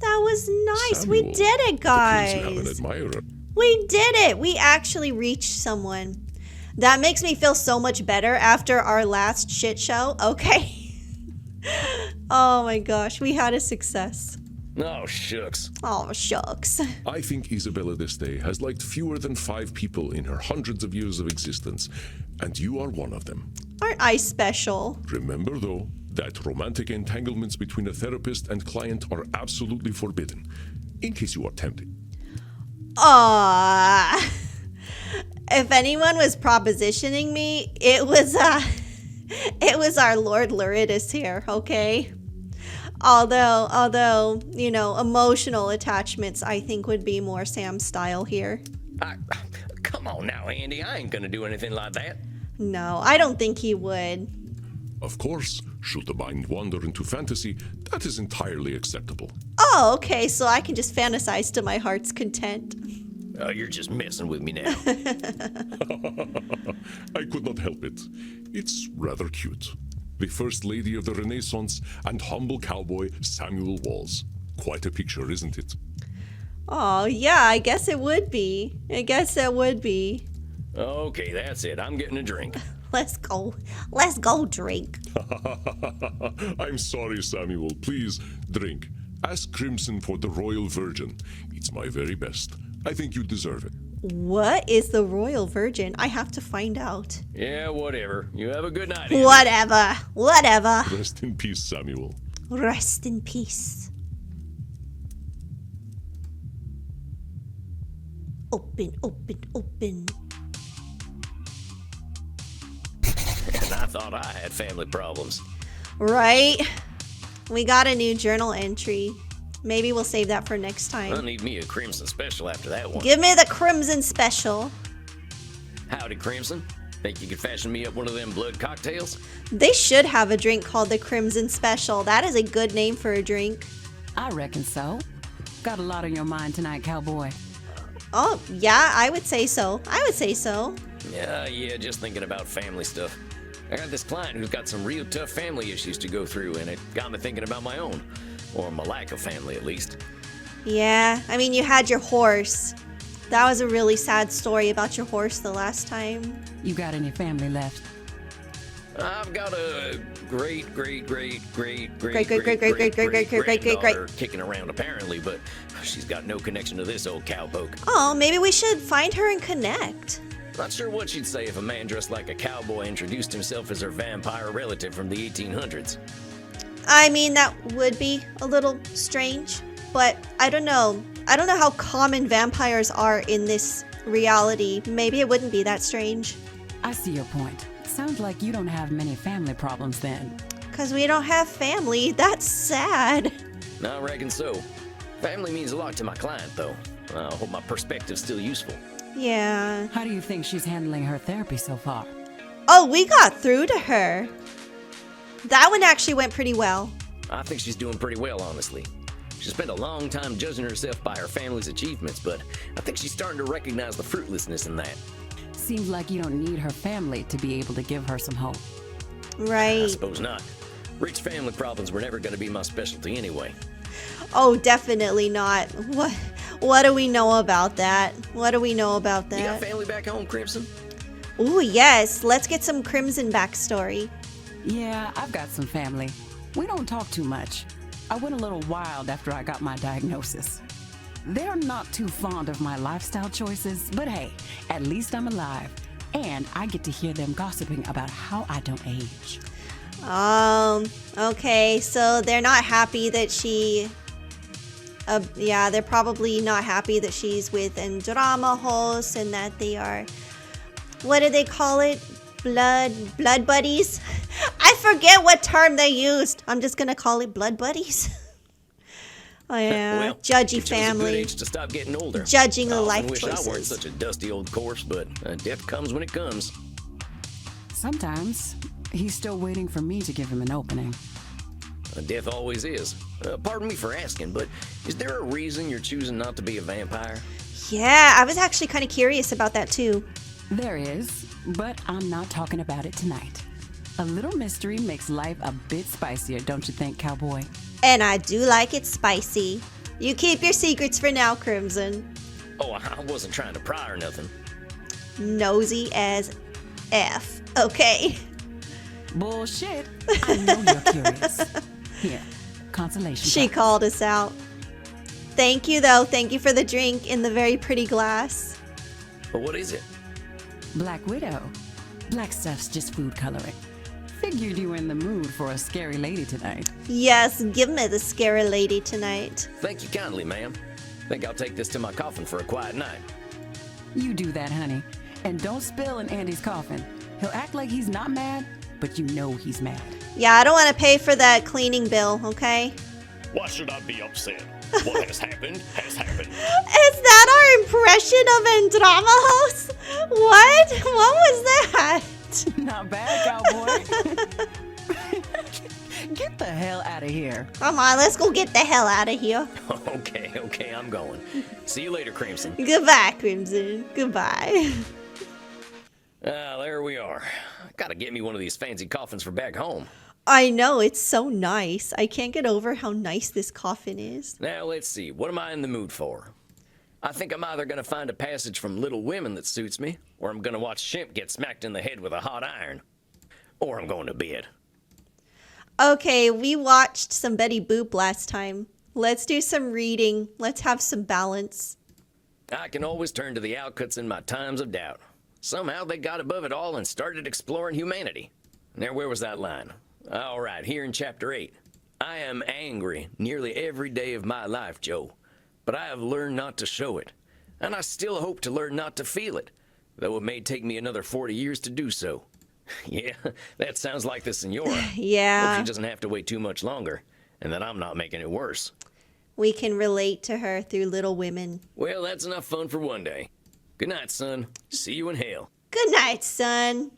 That was nice. We Samuel, did it, it appears you have an guys. admirer. We did it. We actually reached someone. That makes me feel so much better after our last shit show. Okay. Oh my gosh, we had a success. Oh, shucks. Oh, shucks. I think Isabella d'Este has liked fewer than 5 people in her hundreds of years of existence, and you are one of them. Aren't I special? Remember, though, that romantic entanglements between a therapist and client are absolutely forbidden, in case you are tempted. Aww. If anyone was propositioning me, it was it was our Lord Loridus here, okay? Although, you know, emotional attachments I think would be more Sam's style here. Come on now, Andy. I ain't gonna do anything like that. No, I don't think he would. Of course, should the mind wander into fantasy, that is entirely acceptable. Oh, okay, so I can just fantasize to my heart's content. Oh, you're just messing with me now. I could not help it. It's rather cute. The First Lady of the Renaissance and humble cowboy Samuel Walls. Quite a picture, isn't it? Oh, yeah, I guess it would be. I guess it would be. Okay, that's it. I'm getting a drink. Let's go. Let's go drink. I'm sorry, Samuel. Please, drink. Ask Crimson for the Royal Virgin. It's my very best. I think you deserve it. What is the Royal Virgin? I have to find out. Yeah, whatever. You have a good night, Andy. Whatever. Rest in peace, Samuel. Rest in peace. Open. And I thought I had family problems. Right? We got a new journal entry. Maybe we'll save that for next I'll time. need me a Crimson special after that one. Give me the Crimson Special. Howdy, Crimson. Think you could fashion me up one of them blood cocktails? They should have a drink called the Crimson Special. That is a good name for a drink. I reckon so. Got a lot on your mind tonight, cowboy. Oh, yeah, I would say so. Yeah, just thinking about family stuff. I got this client who's got some real tough family issues to go through, and it got me thinking about my own. Or my lack of family, at least. Yeah, I mean, you had your horse. That was a really sad story about your horse the last time. You got any family left? I've got a great kicking around apparently, but she's got no connection to this old cowpoke. Oh, maybe we should find her and connect. Not sure what she'd say if a man dressed like a cowboy introduced himself as her vampire relative from the 1800s. I mean, that would be a little strange, but I don't know. I don't know how common vampires are in this reality. Maybe it wouldn't be that strange. I see your point. Sounds like you don't have many family problems then. Because we don't have family. That's sad. I reckon so. Family means a lot to my client, though. I hope my perspective's still useful. Yeah. How do you think she's handling her therapy so far? Oh, we got through to her. That one actually went pretty well. I think she's doing pretty well, honestly. She spent a long time judging herself by her family's achievements, but I think she's starting to recognize the fruitlessness in that. Seems like you don't need her family to be able to give her some hope. I Right. suppose not. Rich family problems were never going to be my specialty anyway. Oh, definitely not. What do we know about that? You got family back home, Crimson? Ooh, yes. Let's get some Crimson backstory. Yeah, I've got some family. We don't talk too much. I went a little wild after I got my diagnosis. They're not too fond of my lifestyle choices, but hey, at least I'm alive. And I get to hear them gossiping about how I don't age. Okay, so they're not happy that they're probably not happy that she's with Andromahos and that they are, what do they call it? Blood buddies? I forget what term they used. I'm just gonna call it blood buddies. Oh yeah, Well, judgy it shows a good family. age to stop getting older. Judging the I often life wish I weren't choices. such a dusty old corpse, but death comes when it comes. Sometimes he's still waiting for me to give him an opening. Death always is. Pardon me for asking, but is there a reason you're choosing not to be a vampire? Yeah, I was actually kind of curious about that too. There is, but I'm not talking about it tonight. A little mystery makes life a bit spicier, don't you think, cowboy? And I do like it spicy. You keep your secrets for now, Crimson. Oh, I wasn't trying to pry or nothing. Nosy as F. Okay. Bullshit. I know you're curious. Here, consolation. She prize. called us out. Thank you, though. Thank you for the drink in the very pretty glass. But what is it? Black Widow. Black stuff's just food coloring. Figured you were in the mood for a scary lady tonight. Yes, give me the scary lady tonight. Thank you kindly, ma'am. Think I'll take this to my coffin for a quiet night. You do that, honey. And don't spill in Andy's coffin. He'll act like he's not mad, but you know he's mad. Yeah, I don't want to pay for that cleaning bill, okay? Why should I be upset? What has happened has happened. Is that our impression of Andromahos? What? What was that? Not bad, cowboy. Get the hell out of here. Come on, let's go get the hell out of here. Okay, I'm going. See you later, Crimson. Goodbye, Crimson. Goodbye. There we are. Gotta get me one of these fancy coffins for back home. I know, it's so nice. I can't get over how nice this coffin is. Now, let's see. What am I in the mood for? I think I'm either gonna find a passage from Little Women that suits me, or I'm gonna watch Shemp get smacked in the head with a hot iron. Or I'm going to bed. Okay, we watched some Betty Boop last time. Let's do some reading. Let's have some balance. I can always turn to the Alcuts in my times of doubt. Somehow they got above it all and started exploring humanity. Now, where was that line? All right, here in Chapter 8. I am angry nearly every day of my life, Joe, but I have learned not to show it. And I still hope to learn not to feel it, though it may take me another 40 years to do so. Yeah, that sounds like the Senora. Yeah. Hope she doesn't have to wait too much longer, and that I'm not making it worse. We can relate to her through Little Women. Well, that's enough fun for one day. Good night, son. See you in hell. Good night, son.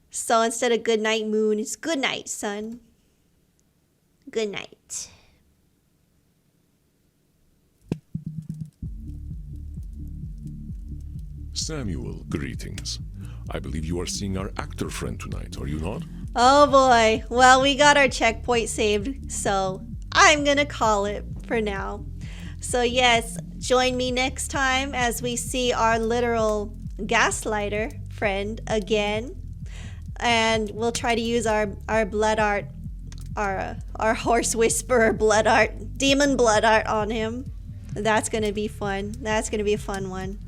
So instead of good night, moon, it's good night, son. Good night. Samuel, greetings. I believe you are seeing our actor friend tonight, are you not? Oh boy. Well, we got our checkpoint saved, so I'm gonna call it for now. So yes, join me next time as we see our literal gaslighter friend again. And we'll try to use our blood art, our horse whisperer blood art, demon blood art on him. That's gonna be fun. That's gonna be a fun one.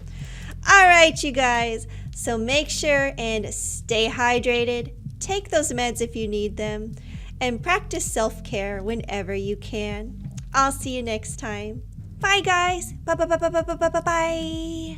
All right, you guys. So make sure and stay hydrated. Take those meds if you need them. And practice self-care whenever you can. I'll see you next time. Bye, guys. Bye.